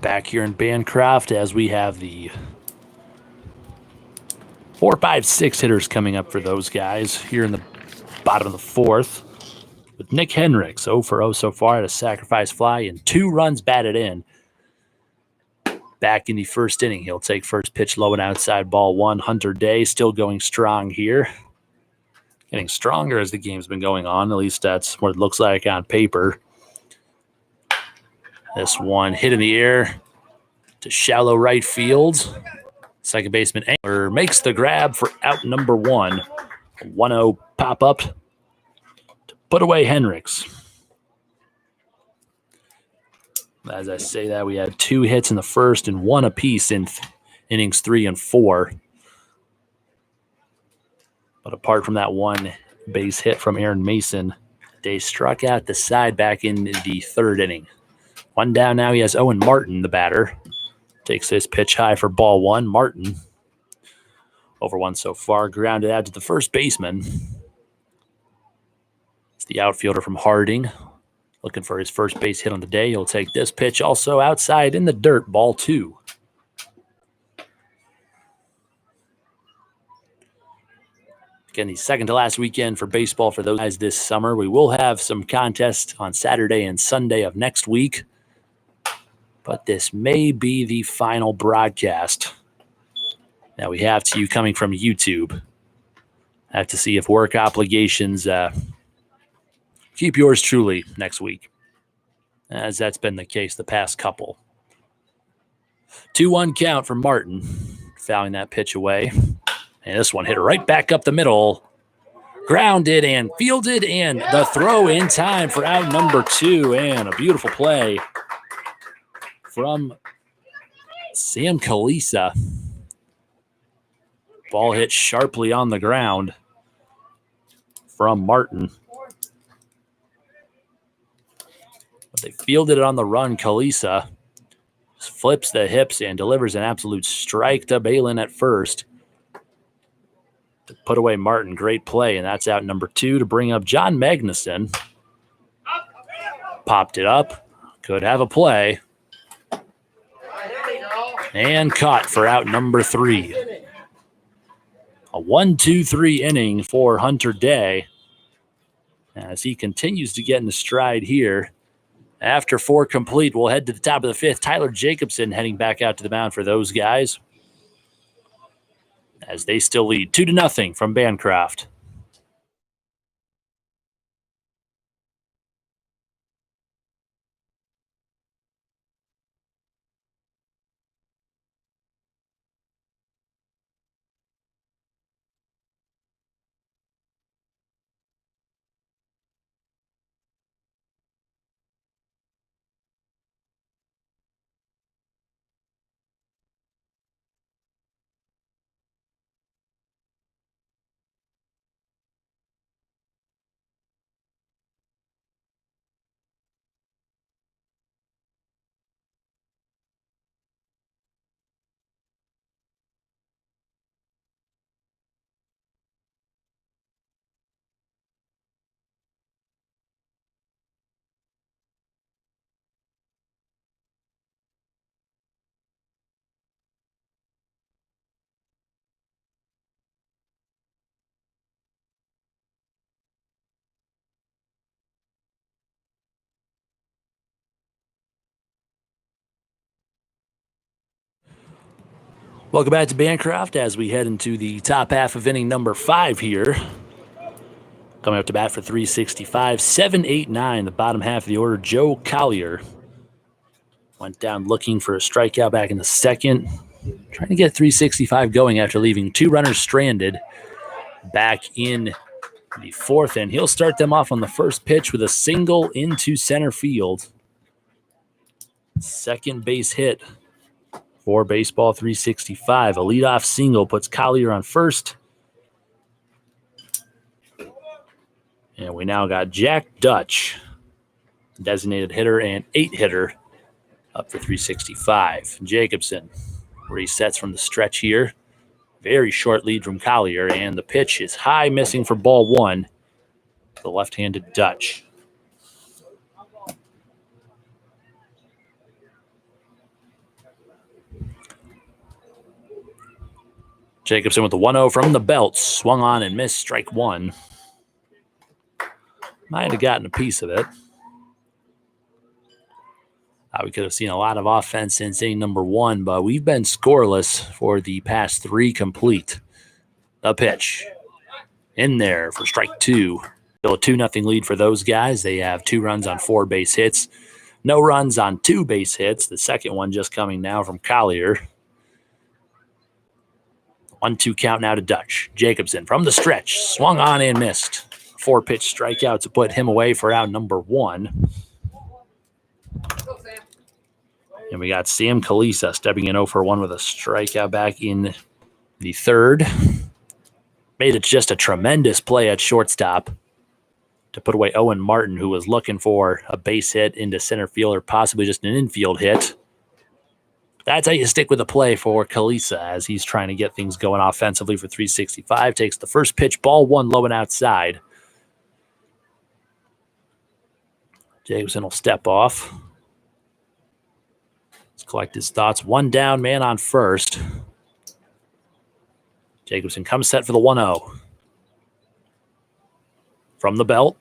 Back here in Bancroft as we have the 4, 5, 6 hitters coming up for those guys here in the bottom of the 4th. With Nick Hendricks 0 for 0 so far at a sacrifice fly and 2 runs batted in. Back in the first inning, he'll take first pitch low and outside, ball 1. Hunter Day still going strong here. Getting stronger as the game's been going on. At least that's what it looks like on paper. This one hit in the air to shallow right field. Second baseman Angler makes the grab for out number 1. A 1-0 pop-up to put away Hendricks. As I say that, we had 2 hits in the first and 1 apiece in innings 3 and 4. But apart from that 1 base hit from Aaron Mason, they struck out the side back in the 3rd inning. 1 down now. He has Owen Martin, the batter. Takes this pitch high for ball 1. Martin, over 1 so far, grounded out to the first baseman. It's the outfielder from Harding, looking for his first base hit on the day. He'll take this pitch also outside in the dirt, ball 2. Again, the second to last weekend for baseball for those guys this summer. We will have some contests on Saturday and Sunday of next week, but this may be the final broadcast that we have to you coming from YouTube. I have to see if work obligations keep yours truly next week, as that's been the case the past couple. 2-1 count for Martin, fouling that pitch away. And this one hit right back up the middle. Grounded and fielded, and the throw in time for out number 2. And a beautiful play from Sam Kalisa. Ball hit sharply on the ground from Martin. But they fielded it on the run. Kalisa flips the hips and delivers an absolute strike to Balin at first. To put away Martin, great play, and that's out number 2 to bring up John Magnuson. Popped it up, could have a play. And caught for out number 3. A 1-2-3 inning for Hunter Day as he continues to get in stride here. After 4 complete, we'll head to the top of the 5th. Tyler Jacobson heading back out to the mound for those guys as they still lead 2-0 from Bancroft. Welcome back to Bancroft as we head into the top half of inning number 5 here. Coming up to bat for 365, 7-8-9, the bottom half of the order, Joe Collier. Went down looking for a strikeout back in the 2nd. Trying to get 365 going after leaving 2 runners stranded back in the 4th. And he'll start them off on the first pitch with a single into center field. Second base hit for baseball 365. A leadoff single puts Collier on first. And we now got Jack Dutch, designated hitter and 8-hitter, up for 365. Jacobson resets from the stretch here. Very short lead from Collier, and the pitch is high, missing for ball 1. The left-handed Dutch. Jacobson with the 1-0 from the belt. Swung on and missed, strike 1. Might have gotten a piece of it. We could have seen a lot of offense since inning number 1, but we've been scoreless for the past 3 complete. The pitch. In there for strike 2. Still a 2-0 lead for those guys. They have 2 runs on 4 base hits. No runs on 2 base hits. The second one just coming now from Collier. 1-2 count now to Dutch. Jacobson from the stretch. Swung on and missed. 4-pitch strikeout to put him away for out number 1. And we got Sam Kalisa stepping in 0-for-1 with a strikeout back in the 3rd. Made it just a tremendous play at shortstop to put away Owen Martin, who was looking for a base hit into center field or possibly just an infield hit. That's how you stick with the play for Kalisa as he's trying to get things going offensively for 365. Takes the first pitch, ball 1 low and outside. Jacobson will step off. Let's collect his thoughts. 1 down, man on first. Jacobson comes set for the 1-0. From the belt.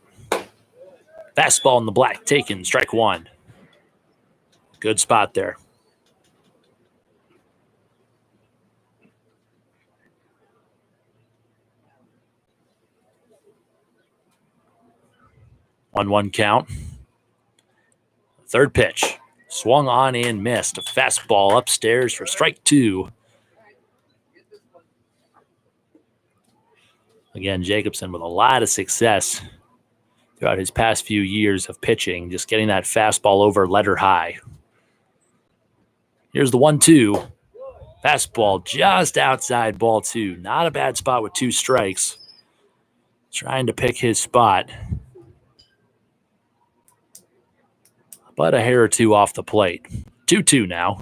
Fastball in the black, taken, strike 1. Good spot there. One count. Third pitch. Swung on and missed. A fastball upstairs for strike 2. Again, Jacobson with a lot of success throughout his past few years of pitching, just getting that fastball over letter high. Here's the 1-2. Fastball just outside ball 2. Not a bad spot with 2 strikes. Trying to pick his spot. But a hair or 2 off the plate. 2-2 now.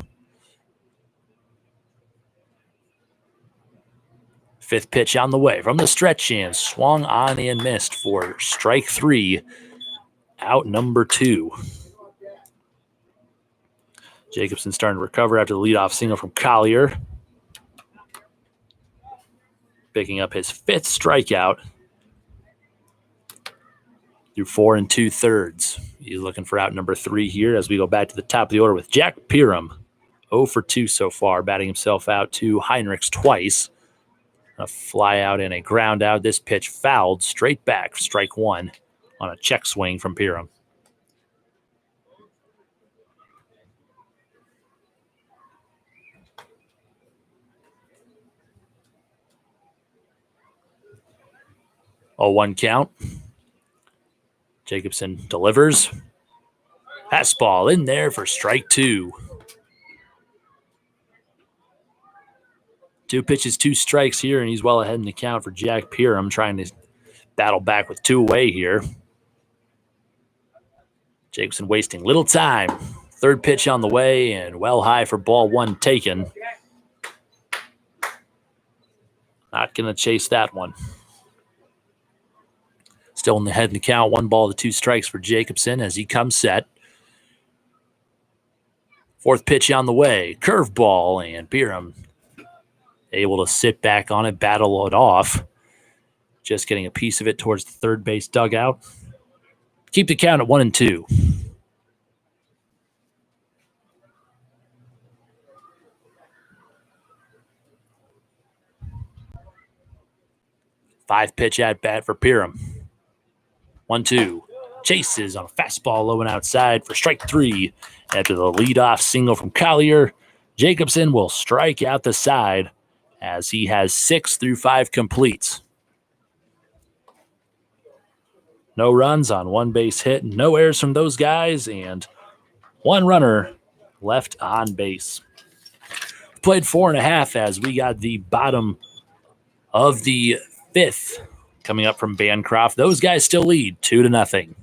5th pitch on the way from the stretch and swung on and missed for strike 3. Out number 2. Jacobson starting to recover after the leadoff single from Collier. Picking up his 5th strikeout through 4 2/3. He's looking for out number 3 here as we go back to the top of the order with Jack Pieram. 0 for 2 so far, batting himself out to Heinrichs twice. A fly out and a ground out. This pitch fouled straight back, strike 1 on a check swing from Pieram. A 1 count. Jacobson delivers. Fastball in there for strike 2. 2 pitches, 2 strikes here, and he's well ahead in the count for Jack Pieram, trying to battle back with 2 away here. Jacobson wasting little time. 3rd pitch on the way, and well high for ball 1 taken. Not going to chase that one. Still in the head in the count. 1 ball to 2 strikes for Jacobson as he comes set. 4th pitch on the way. Curveball, and Pieram able to sit back on it, battle it off. Just getting a piece of it towards the 3rd base dugout. Keep the count at 1 2. Five pitch at bat for Pieram. 1-2. Chases on a fastball low and outside for strike 3. After the leadoff single from Collier, Jacobson will strike out the side as he has 6 through 5 completes. No runs on 1 base hit, no errors from those guys, and 1 runner left on base. Played 4.5 as we got the bottom of the 5th coming up from Bancroft. Those guys still lead 2-0.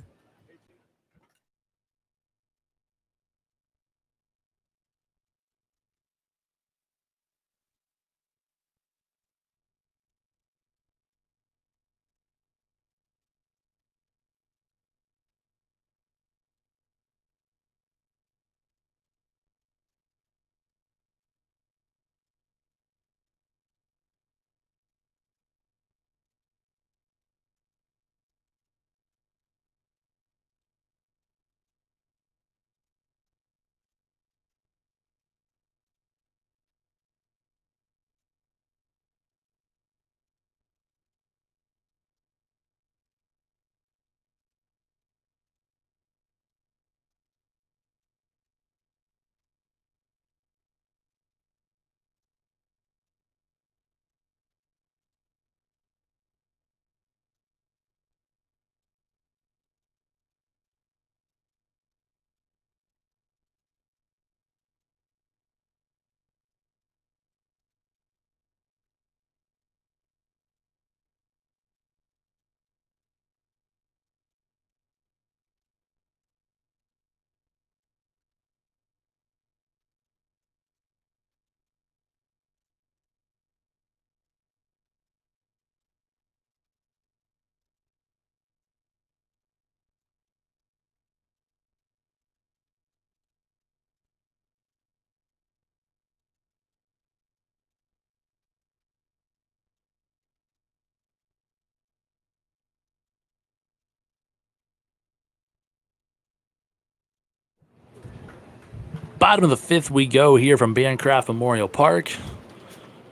Bottom of the 5th we go here from Bancroft Memorial Park.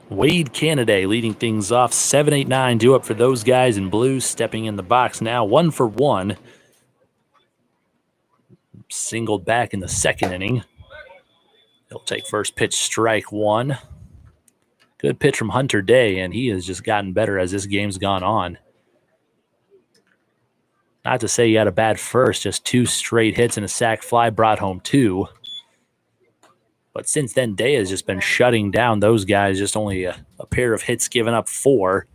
Wade Canaday leading things off. 7-8-9 due up for those guys in blue. Stepping in the box now. 1 for 1. Singled back in the 2nd inning. He'll take first pitch, strike 1. Good pitch from Hunter Day, and he has just gotten better as this game's gone on. Not to say he had a bad first, just 2 straight hits and a sac fly brought home 2. But since then, Day has just been shutting down those guys. Just only a pair of hits given up 4.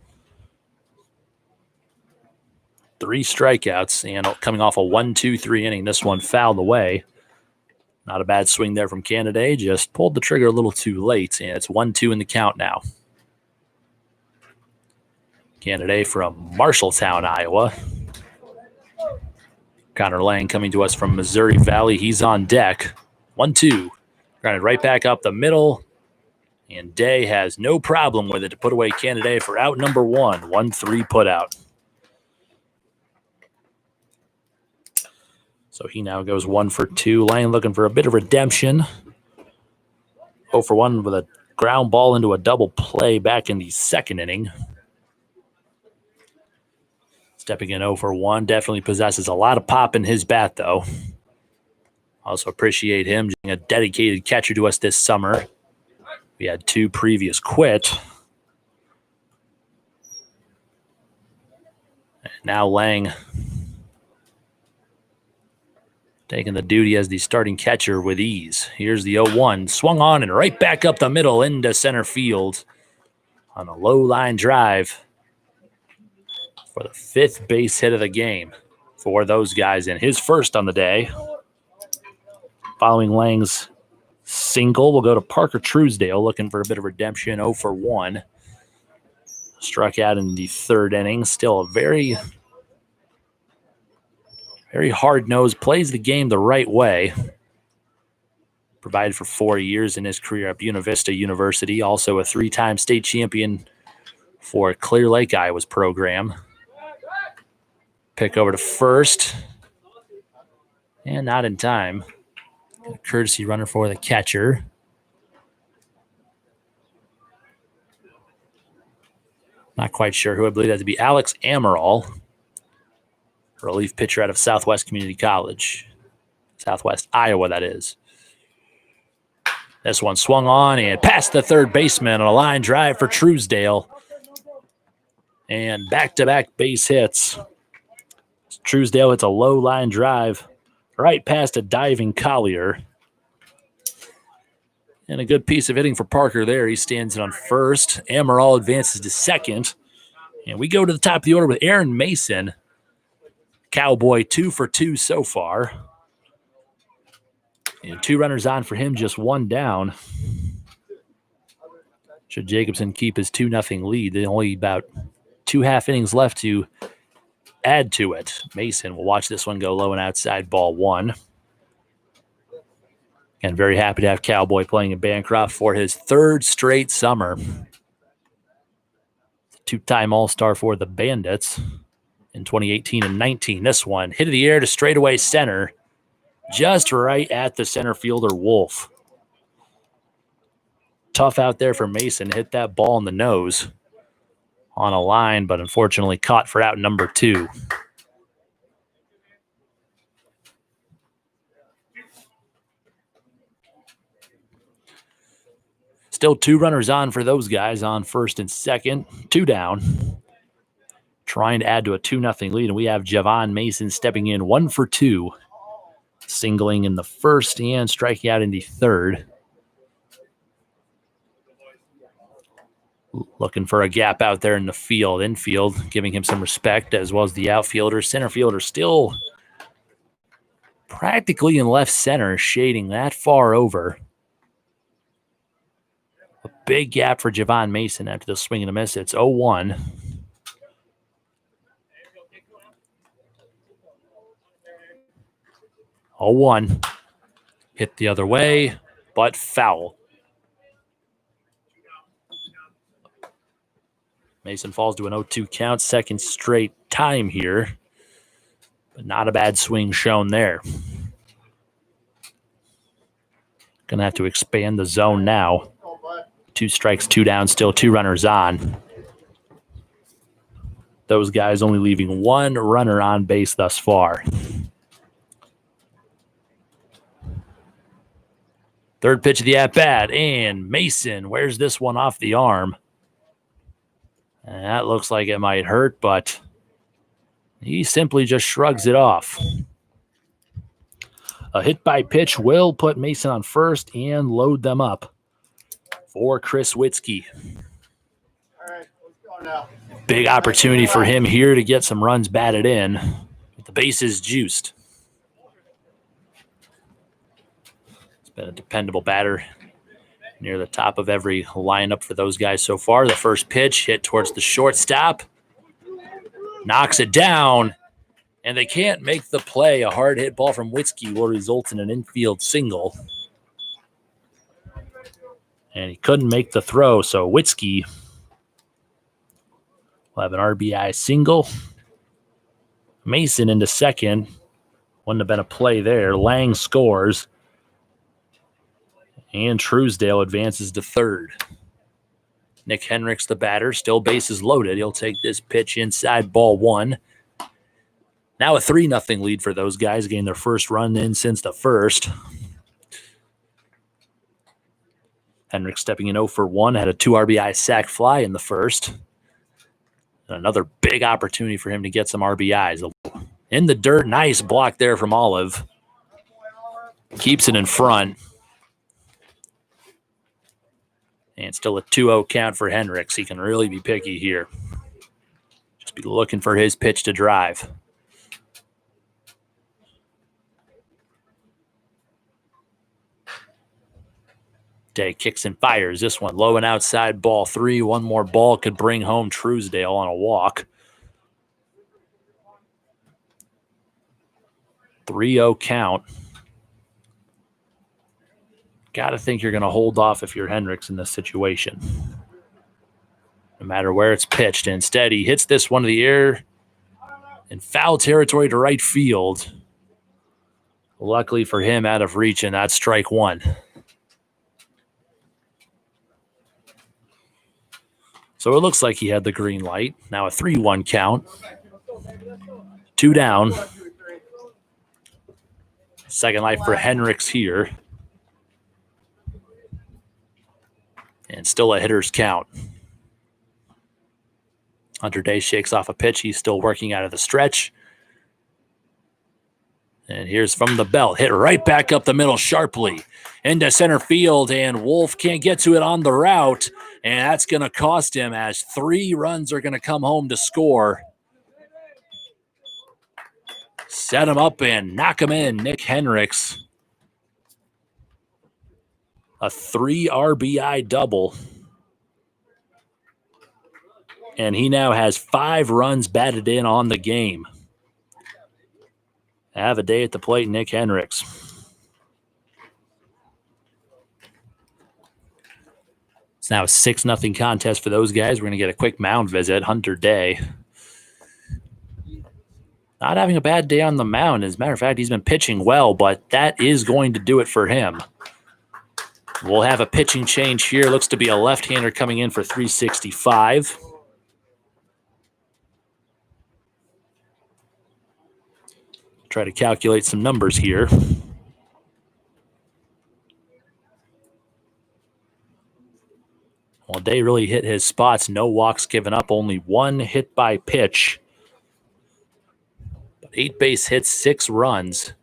3 strikeouts, and coming off a 1-2-3 inning. This one fouled away. Not a bad swing there from Canaday. Just pulled the trigger a little too late, and it's 1-2 in the count now. Canaday from Marshalltown, Iowa. Connor Lang coming to us from Missouri Valley. He's on deck. 1-2. Grounded right back up the middle. And Day has no problem with it to put away Canaday for out number 1. 1-3 put out. So he now goes 1 for 2. Lane looking for a bit of redemption. 0 for 1 with a ground ball into a double play back in the second inning. Stepping in 0 for 1. Definitely possesses a lot of pop in his bat, though. Also appreciate him being a dedicated catcher to us this summer. We had 2 previous quit. And now Lang taking the duty as the starting catcher with ease. Here's the 0-1. Swung on and right back up the middle into center field on a low line drive for the 5th base hit of the game for those guys, and his first on the day. Following Lang's single, we'll go to Parker Truesdale looking for a bit of redemption. 0 for 1. Struck out in the 3rd inning. Still a very hard-nosed, plays the game the right way. Provided for 4 years in his career at Buena Vista University. Also a 3-time state champion for Clear Lake, Iowa's program. Pick over to first. And not in time. A courtesy runner for the catcher. Not quite sure who. I believe that to be Alex Amaral. Relief pitcher out of Southwest Community College. Southwest Iowa, that is. This one swung on and past the third baseman on a line drive for Truesdale. And back-to-back base hits. Truesdale hits a low line drive right past a diving Collier. And a good piece of hitting for Parker there. He stands in on first. Amaral advances to second. And we go to the top of the order with Aaron Mason. Cowboy 2 for 2 so far. And 2 runners on for him, just 1 down. Should Jacobson keep his 2-0 lead? There's only about 2 half innings left to add to it. Mason will watch this one go low and outside, ball 1. And very happy to have Cowboy playing in Bancroft for his 3rd straight summer. 2-time All-Star for the Bandits in 2018 and 19. This one hit of the air to straightaway center, just right at the center fielder Wolf. Tough out there for Mason. Hit that ball in the nose on a line, but unfortunately caught for out number 2. Still 2 runners on for those guys on first and second. 2 down. Trying to add to a 2-0 lead, and we have Javon Mason stepping in 1 for 2. Singling in the first and striking out in the 3rd. Looking for a gap out there in the field. Infield giving him some respect, as well as the outfielder. Center fielder still practically in left center, shading that far over. A big gap for Javon Mason after the swing and a miss. It's 0-1. Hit the other way, but foul. Mason falls to an 0-2 count, 2nd straight time here. But not a bad swing shown there. Going to have to expand the zone now. 2 strikes, 2 down, still 2 runners on. Those guys only leaving 1 runner on base thus far. 3rd pitch of the at-bat, and Mason wears this one off the arm. And that looks like it might hurt, but he simply just shrugs it off. A hit by pitch will put Mason on first and load them up for Chris Witzke. All right, let's go now. Big opportunity for him here to get some runs batted in. With the bases juiced. Been a dependable batter near the top of every lineup for those guys so far. The first pitch hit towards the shortstop. Knocks it down, and they can't make the play. A hard hit ball from Witzke will result in an infield single. And he couldn't make the throw, so Witzke will have an RBI single. Mason into second. Wouldn't have been a play there. Lang scores. And Truesdale advances to third. Nick Henricks, the batter, still bases loaded. He'll take this pitch inside, ball one. Now a 3-0 lead for those guys, getting their first run in since the first. Henricks stepping in 0 for 1, had a 2 RBI sac fly in the first. And another big opportunity for him to get some RBIs. In the dirt, nice block there from Olive. Keeps it in front. And still a 2-0 count for Henricks. He can really be picky here. Just be looking for his pitch to drive. Day kicks and fires. This one low and outside, ball 3. One more ball could bring home Truesdale on a walk. 3-0 count. Got to think you're going to hold off if you're Henricks in this situation. No matter where it's pitched. Instead, he hits this one to the air in foul territory to right field. Luckily for him, out of reach, and that's strike one. So it looks like he had the green light. Now a 3-1 count. 2 down. Second life for Henricks here. And still a hitter's count. Hunter Day shakes off a pitch. He's still working out of the stretch. And here's from the belt. Hit right back up the middle sharply. Into center field, and Wolf can't get to it on the route. And that's going to cost him as 3 runs are going to come home to score. Set him up and knock him in. Nick Henricks. A 3 RBI double. And he now has 5 runs batted in on the game. Have a day at the plate, Nick Henricks. It's now a 6-0 contest for those guys. We're going to get a quick mound visit. Hunter Day. Not having a bad day on the mound. As a matter of fact, he's been pitching well, but that is going to do it for him. We'll have a pitching change here. Looks to be a left-hander coming in for 365. Try to calculate some numbers here. Well, Day really hit his spots. No walks given up. Only 1 hit by pitch. 8 base hits, 6 runs.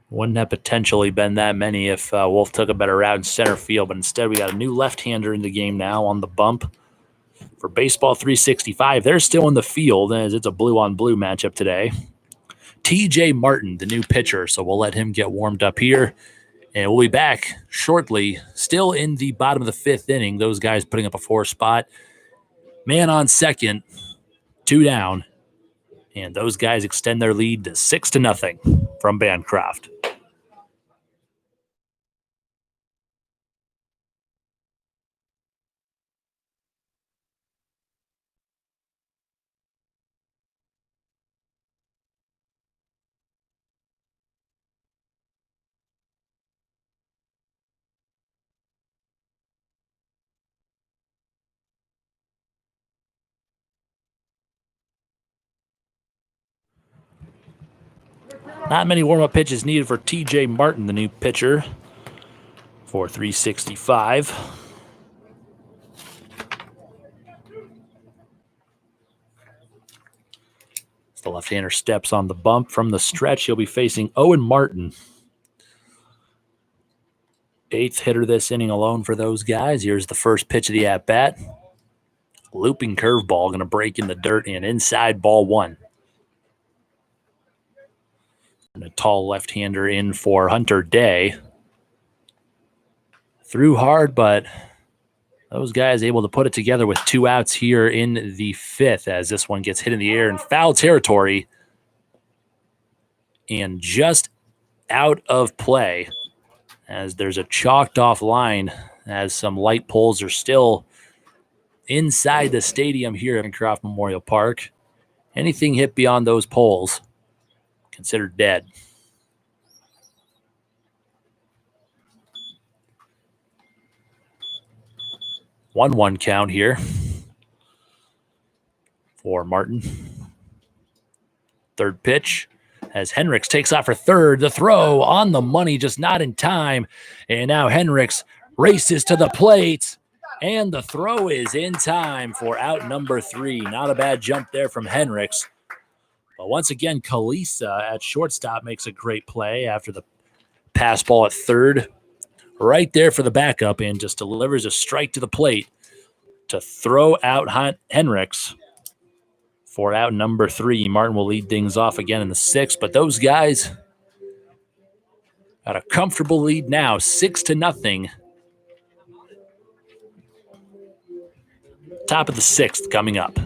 Wouldn't have potentially been that many if Wolf took a better route in center field, but instead we got a new left-hander in the game now on the bump. For Baseball 365, they're still in the field as it's a blue-on-blue matchup today. TJ Martin, the new pitcher, so we'll let him get warmed up here. And we'll be back shortly, still in the bottom of the 5th inning. Those guys putting up a 4 spot. Man on second, 2 down. And those guys extend their lead to 6-0 from Bancroft. Not many warm-up pitches needed for TJ Martin, the new pitcher, for 365. As the left-hander steps on the bump from the stretch, he'll be facing Owen Martin. 8th hitter this inning alone for those guys. Here's the first pitch of the at-bat. Looping curveball, going to break in the dirt and inside, ball 1. And a tall left-hander in for Hunter Day. Threw hard, but those guys able to put it together with 2 outs here in the 5th as this one gets hit in the air in foul territory and just out of play. as there's a chalked off line as some light poles are still inside the stadium here at Croft Memorial Park. Anything hit beyond those poles considered dead. 1-1 count here for Martin. Third pitch as Henricks takes off for third. The throw on the money, just not in time. And now Henricks races to the plate. And the throw is in time for out number 3. Not a bad jump there from Henricks. But once again, Kalisa at shortstop makes a great play after the pass ball at third. Right there for the backup and just delivers a strike to the plate to throw out Henricks for out number 3. Martin will lead things off again in the 6th, but those guys got a comfortable lead now, 6-0. Top of the 6th coming up.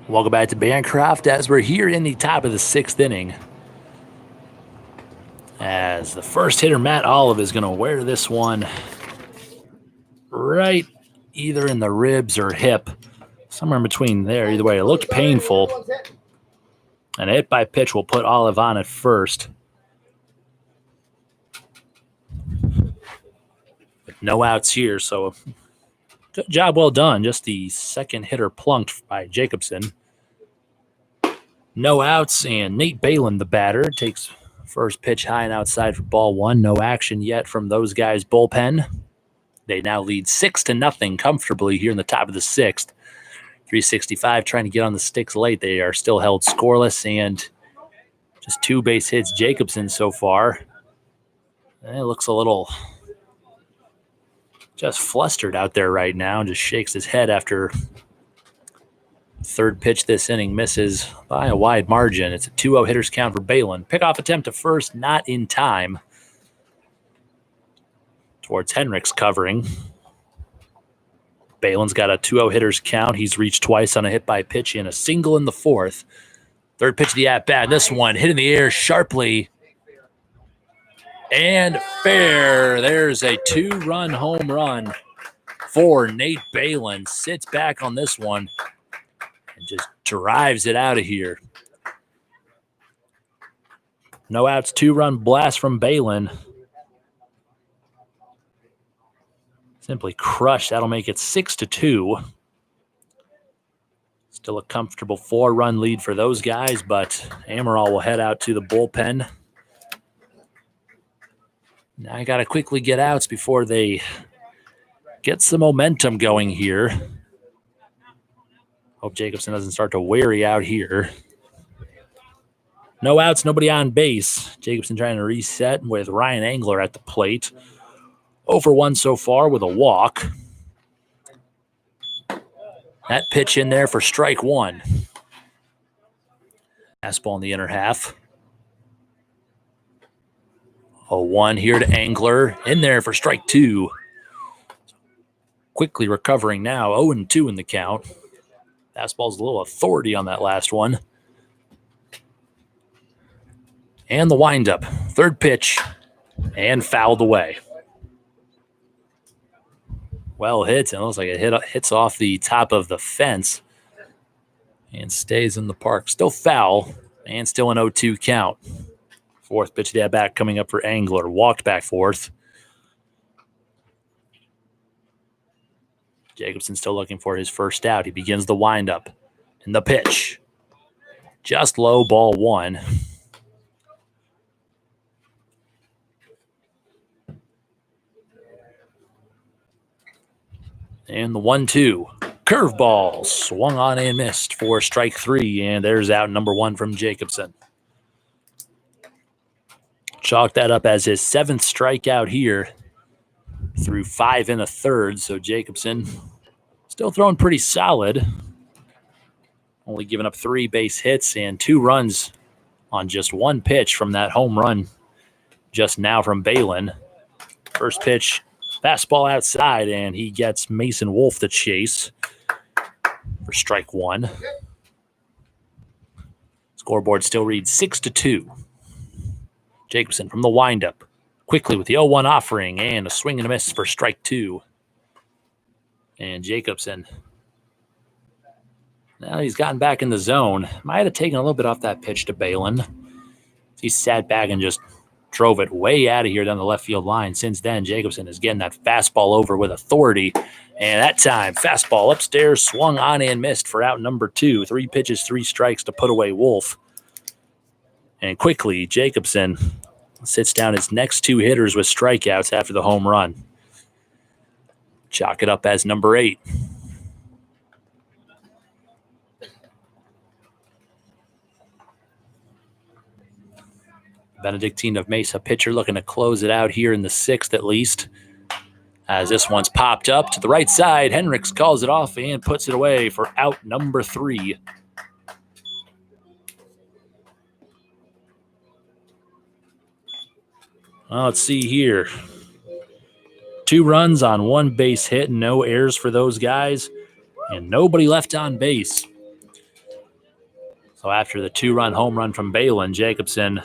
Welcome back to Bancroft as we're here in the top of the 6th inning. As the first hitter, Matt Olive, is going to wear this one right either in the ribs or hip, somewhere in between there. Either way, it looked painful. And a hit by pitch will put Olive on at first. With no outs here, so good job, well done. Just the second hitter plunked by Jacobson. No outs, and Nate Balin, the batter, takes first pitch high and outside for ball 1. No action yet from those guys' bullpen. They now lead 6-0 comfortably here in the top of the 6th. 365 trying to get on the sticks late. They are still held scoreless, and just 2 base hits Jacobson so far. It looks a little just flustered out there right now and just shakes his head after third pitch this inning misses by a wide margin. It's a 2-0 hitters count for Balin. Pickoff attempt to first, not in time. Towards Henricks covering. Balin's got a 2-0 hitters count. He's reached twice on a hit by pitch and a single in the 4th. Third pitch of the at-bat. This one hit in the air sharply. And fair. There's a 2-run home run for Nate Balin. Sits back on this one and just drives it out of here. No outs, 2-run blast from Balin. Simply crushed. That'll make it 6-2. Still a comfortable 4-run lead for those guys, but Amaral will head out to the bullpen. Now I got to quickly get outs before they get some momentum going here. Hope Jacobson doesn't start to weary out here. No outs, nobody on base. Jacobson trying to reset with Ryan Angler at the plate. 0 for 1 so far with a walk. That pitch in there for strike 1. Fastball in the inner half. 0-1 here to Angler. In there for strike 2. Quickly recovering now. 0-2 in the count. Fastball's a little authority on that last one. And the windup. Third pitch. And fouled away. Well hit. It looks like it hits off the top of the fence and stays in the park. Still foul and still an 0-2 count. Fourth pitch of the at-bat coming up for Angler. Walked back fourth. Jacobson still looking for his first out. He begins the windup. And the pitch. Just low, ball one. And the 1-2. Curveball swung on and missed for strike three. And there's out number one from Jacobson. Chalked that up as his seventh strikeout here through 5 1/3. So Jacobson still throwing pretty solid. Only giving up 3 base hits and 2 runs on just one pitch from that home run just now from Balin. First pitch, fastball outside, and he gets Mason Wolf to chase for strike one. Scoreboard still reads 6-2. Jacobson from the windup. Quickly with the 0-1 offering and a swing and a miss for strike two. And Jacobson, now he's gotten back in the zone. Might have taken a little bit off that pitch to Balin. He sat back and just drove it way out of here down the left field line. Since then, Jacobson is getting that fastball over with authority. And that time, fastball upstairs, swung on and missed for out number 2. 3 pitches, 3 strikes to put away Wolf. And quickly, Jacobson sits down his next 2 hitters with strikeouts after the home run. Chalk it up as number 8. Benedictine of Mesa pitcher looking to close it out here in the 6th at least. As this one's popped up to the right side, Henricks calls it off and puts it away for out number 3. Well, let's see here. 2 runs on 1 base hit, no errors for those guys, and nobody left on base. So after the 2-run home run from Balin, Jacobson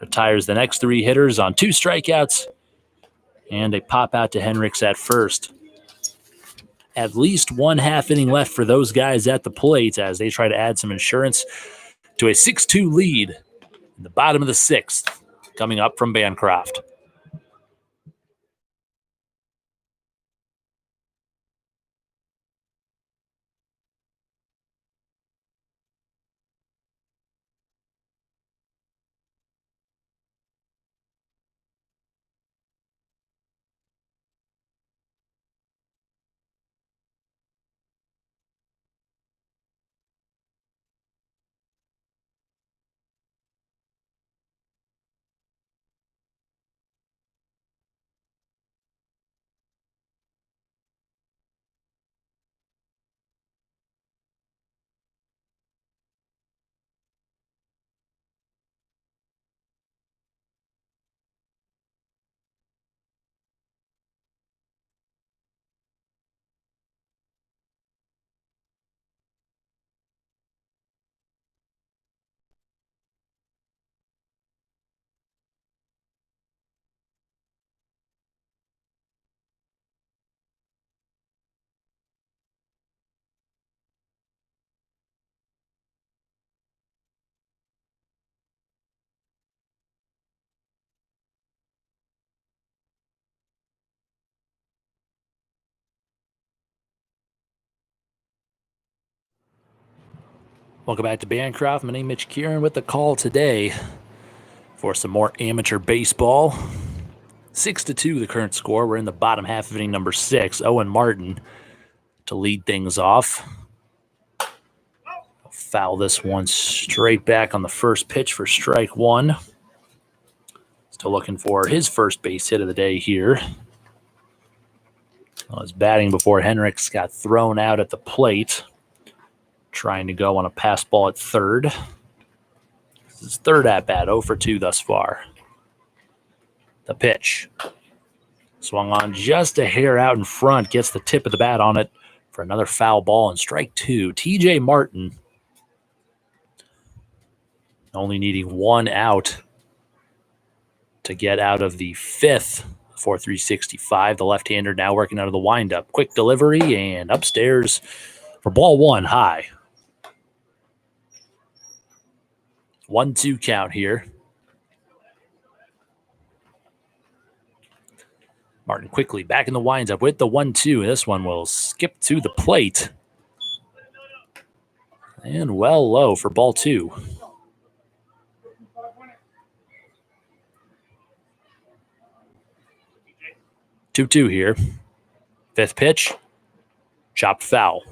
retires the next 3 hitters on 2 strikeouts and a pop out to Henricks at first. At least 1 half inning left for those guys at the plate as they try to add some insurance to a 6-2 lead in the bottom of the 6th, coming up from Bancroft. Welcome back to Bancroft. My name is Mitch Kieran with the call today for some more amateur baseball. 6-2 the current score. We're in the bottom half of inning number 6. Owen Martin to lead things off. Foul this one straight back on the first pitch for strike 1. Still looking for his first base hit of the day here. Well, his batting before Henricks got thrown out at the plate. Trying to go on a pass ball at third. This is his third at-bat, 0 for 2 thus far. The pitch. Swung on just a hair out in front. Gets the tip of the bat on it for another foul ball and strike 2. TJ Martin only needing 1 out to get out of the fifth for 365. The left-hander now working out of the windup. Quick delivery and upstairs for ball one high. 1-2 count here. Martin quickly back in the windup with the 1-2. This one will skip to the plate. And well low for ball two. 2-2 here. Fifth pitch. Chopped foul.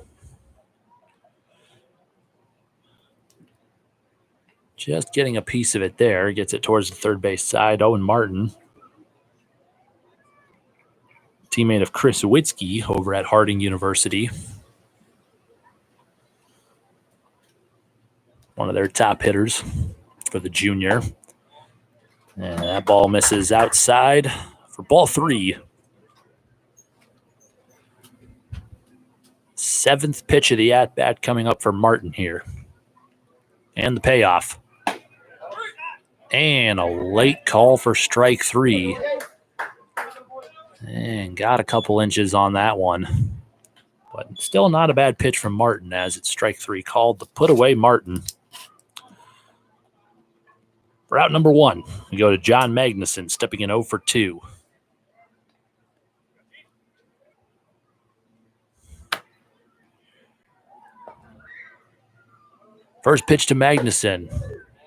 Just getting a piece of it there. Gets it towards the third base side. Owen Martin, teammate of Chris Witzke over at Harding University. One of their top hitters for the junior. And that ball misses outside for ball three. Seventh pitch of the at-bat coming up for Martin here. And the payoff. And a late call for strike three. And got a couple inches on that one. But still not a bad pitch from Martin as it's strike three called to put away Martin. For out number one, we go to John Magnuson stepping in 0 for 2. First pitch to Magnuson.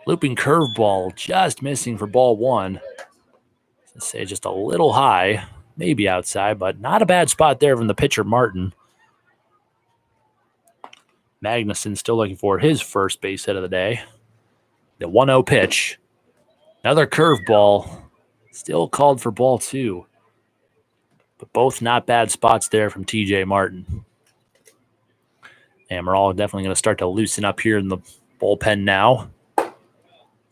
Looping curveball, just missing for ball one. Let's say just a little high, maybe outside, but not a bad spot there from the pitcher, Martin. Magnuson still looking for his first base hit of the day. The 1-0 pitch. Another curveball, still called for ball two. But both not bad spots there from TJ Martin. And we're all definitely going to start to loosen up here in the bullpen now.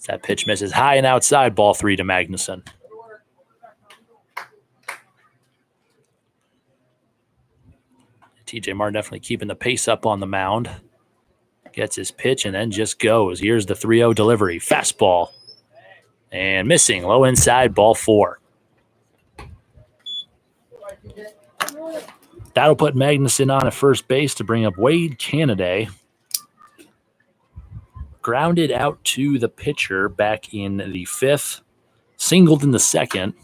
That pitch misses high and outside, ball three to Magnuson. TJ Martin definitely keeping the pace up on the mound. Gets his pitch and then just goes. Here's the 3-0 delivery. Fastball. And missing. Low inside, ball four. That'll put Magnuson on at first base to bring up Wade Canaday. Grounded out to the pitcher back in the fifth. Singled in the second.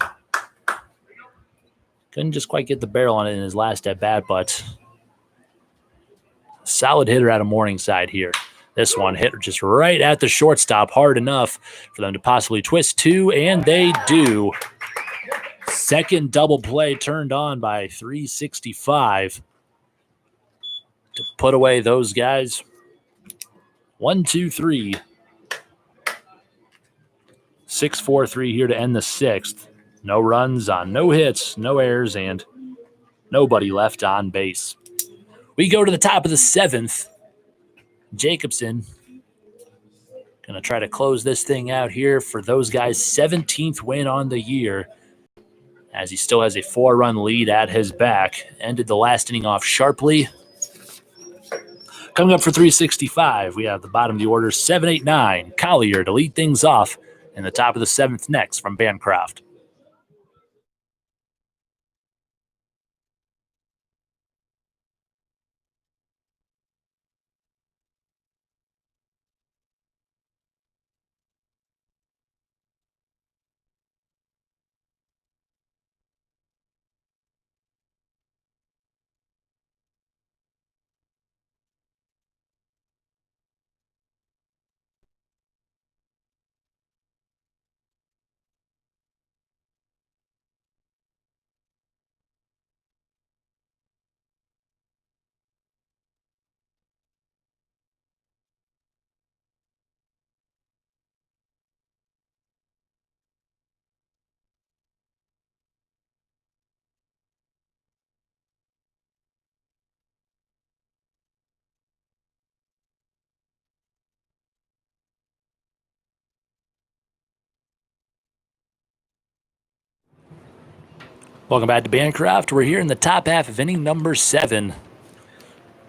Couldn't just quite get the barrel on it in his last at-bat, but solid hitter out of Morningside here. This one hit just right at the shortstop, hard enough for them to possibly twist two, and they do. Second double play turned on by 365 to put away those guys. 1, 2, 3. 6-4-3 here to end the sixth. No runs on no hits, no errors, and nobody left on base. We go to the top of the seventh. Jacobson going to try to close this thing out here for those guys' 17th win on the year, as he still has a 4-run lead at his back. Ended the last inning off sharply. Coming up for 365, we have the bottom of the order, 7, 8, 9. Collier to lead things off in the top of the seventh next from Bancroft. Welcome back to Bancroft. We're here in the top half of inning number 7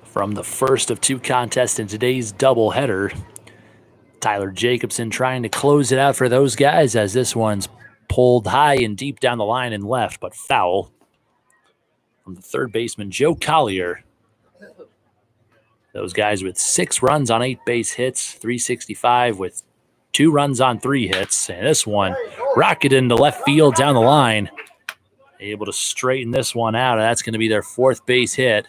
from the first of 2 contests in today's doubleheader. Tyler Jacobson trying to close it out for those guys as this one's pulled high and deep down the line and left, but foul from the third baseman, Joe Collier. Those guys with 6 runs on 8 base hits, 365 with 2 runs on 3 hits. And this one rocketed into left field down the line. Able to straighten this one out, and that's going to be their 4th base hit.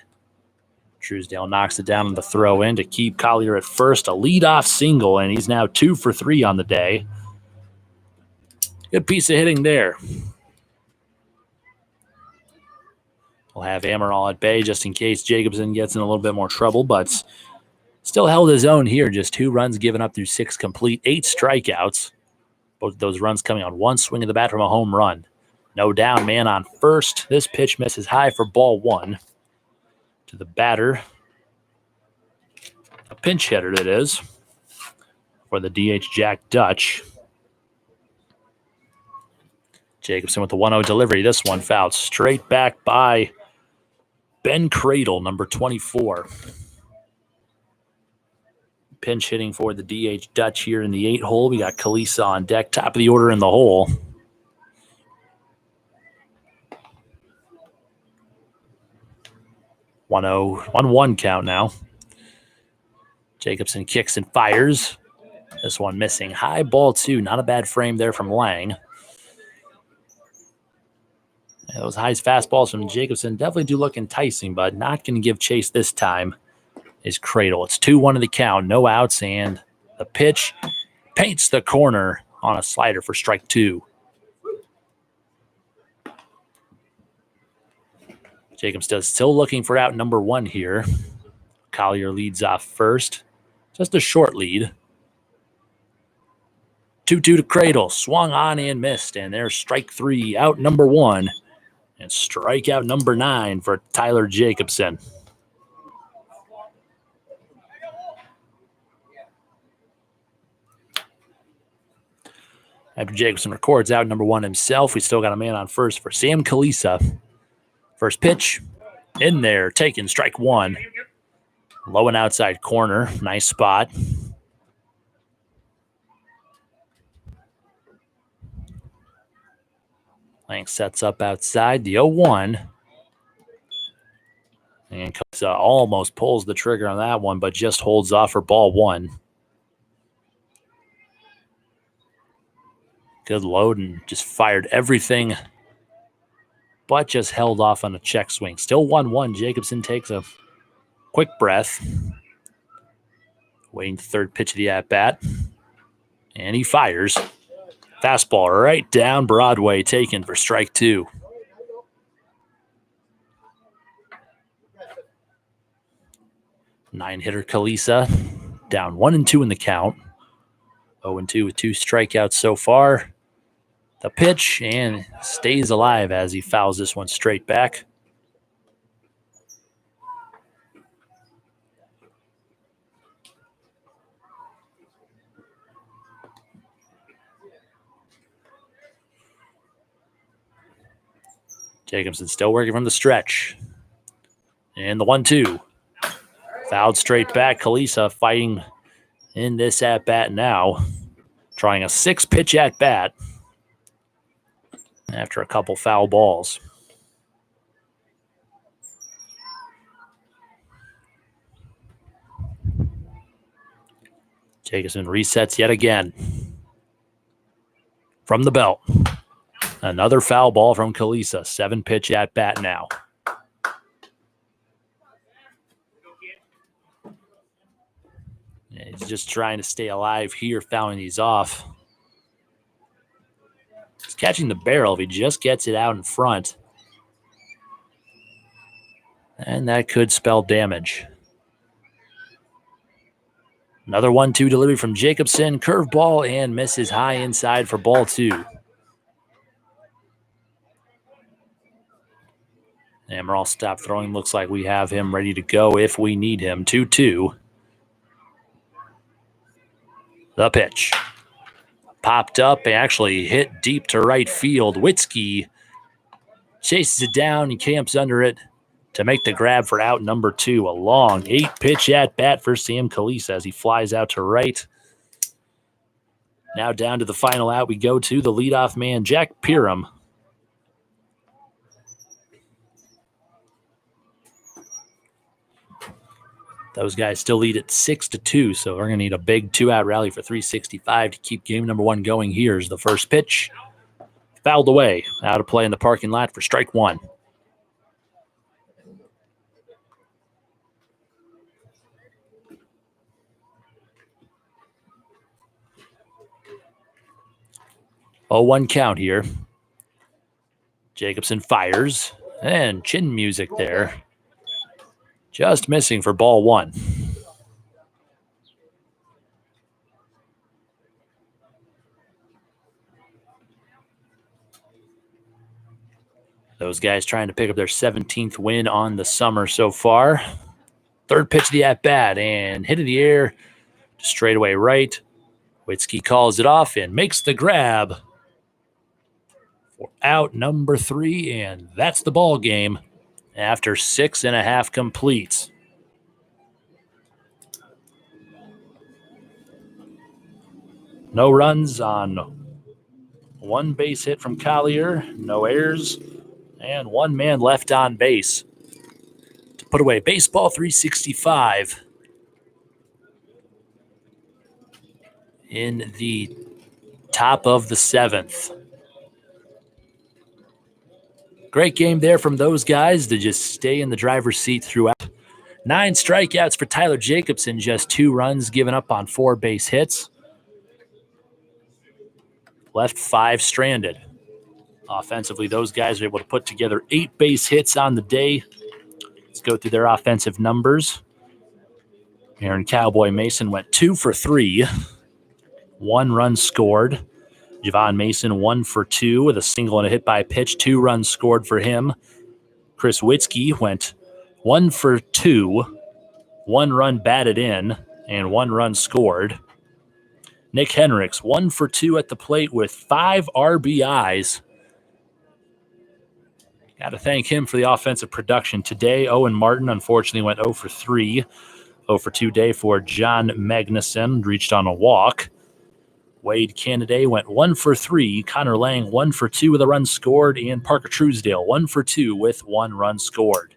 Truesdale knocks it down on the throw in to keep Collier at first. A leadoff single, and he's now 2 for 3 on the day. Good piece of hitting there. We'll have Amaral at bay just in case Jacobson gets in a little bit more trouble, but still held his own here. Just 2 runs given up through 6 complete, 8 strikeouts. Both of those runs coming on 1 swing of the bat from a home run. No down man on first. This pitch misses high for ball 1. To the batter. A pinch hitter that is. For the DH, Jack Dutch. Jacobson with the 1-0 delivery. This one fouled straight back by Ben Cradle, number 24. Pinch hitting for the DH Dutch here in the 8 hole. We got Kalisa on deck, top of the order in the hole. One count now. Jacobson kicks and fires. This one missing. High ball 2. Not a bad frame there from Lang. Yeah, those high fastballs from Jacobson definitely do look enticing, but not going to give chase this time. Is Cradle. It's 2-1 in the count. No outs, and the pitch paints the corner on a slider for strike 2. Jacobson still looking for out number 1 here. Collier leads off first. Just a short lead. 2-2 to Cradle. Swung on and missed. And there's strike 3, out number 1. And strikeout number 9 for Tyler Jacobson. After Jacobson records out number 1 himself, we still got a man on first for Sam Kalisa. First pitch, in there, taken, strike 1. Low and outside corner, nice spot. Lang sets up outside, the 0-1. And Kalisa almost pulls the trigger on that one, but just holds off for ball 1. Good load and just fired everything, but just held off on a check swing. Still 1-1. Jacobson takes a quick breath. Waiting the third pitch of the at-bat. And he fires. Fastball right down Broadway, taken for strike 2. Nine-hitter Kalisa, down 1-2 in the count. 0-2 with 2 strikeouts so far. The pitch, and stays alive as he fouls this one straight back. Jacobson still working from the stretch. And the 1-2. Fouled straight back. Kalisa fighting in this at-bat now. Trying a 6-pitch at-bat after a couple foul balls. Jacobson resets yet again. From the belt. Another foul ball from Kalisa. 7-pitch at bat now. He's just trying to stay alive here, fouling these off. He's catching the barrel if he just gets it out in front. And that could spell damage. Another 1-2 delivery from Jacobson. Curveball and misses high inside for ball 2. Amaral stopped throwing. Looks like we have him ready to go if we need him. 2-2. The pitch. Popped up and actually hit deep to right field. Witzke chases it down. He camps under it to make the grab for out number 2. A long 8-pitch at bat for Sam Kalisa as he flies out to right. Now down to the final out we go to the leadoff man, Jack Piram. Those guys still lead at 6-2, so we're going to need a big 2-out rally for 365 to keep game number 1 going. Here's the first pitch. Fouled away. Out of play in the parking lot for strike 1. Oh, 1 count here. Jacobson fires, and chin music there. Just missing for ball 1. Those guys trying to pick up their 17th win on the summer so far. Third pitch of the at-bat, and hit in the air, straight away right. Witzke calls it off and makes the grab for out number 3, and that's the ball game after 6.5 completes. No runs on 1 base hit from Collier, no errors, and 1 man left on base to put away baseball 365 in the top of the 7th. Great game there from those guys to just stay in the driver's seat throughout. 9 strikeouts for Tyler Jacobson, just 2 runs given up on 4 base hits. Left 5 stranded. Offensively, those guys are able to put together 8 base hits on the day. Let's go through their offensive numbers. Aaron Cowboy Mason went 2 for 3. 1 run scored. Javon Mason 1 for 2 with a single and a hit by pitch. 2 runs scored for him. Chris Witzke went 1 for 2. 1 run batted in and 1 run scored. Nick Henricks 1 for 2 at the plate with 5 RBIs. Got to thank him for the offensive production today. Owen Martin unfortunately went 0 for 3. 0 for 2 day for John Magnuson, reached on a walk. Wade Canaday went 1 for 3. Connor Lang 1 for 2 with a run scored. And Parker Truesdale 1 for 2 with 1 run scored.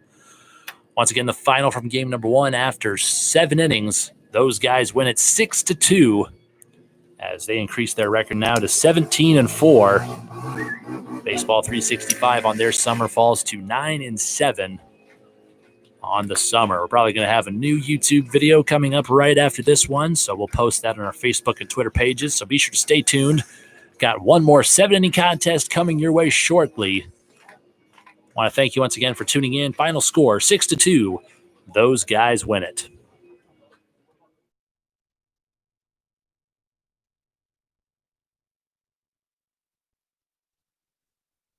Once again, the final from game number 1 after 7 innings. Those guys win it 6-2 as they increase their record now to 17-4. Baseball 365 on their summer falls to 9-7 on the summer. We're probably going to have a new YouTube video coming up right after this one, so we'll post that on our Facebook and Twitter pages, so be sure to stay tuned. Got one more 7-inning contest coming your way shortly. I want to thank you once again for tuning in. Final score, 6-2. Those guys win it.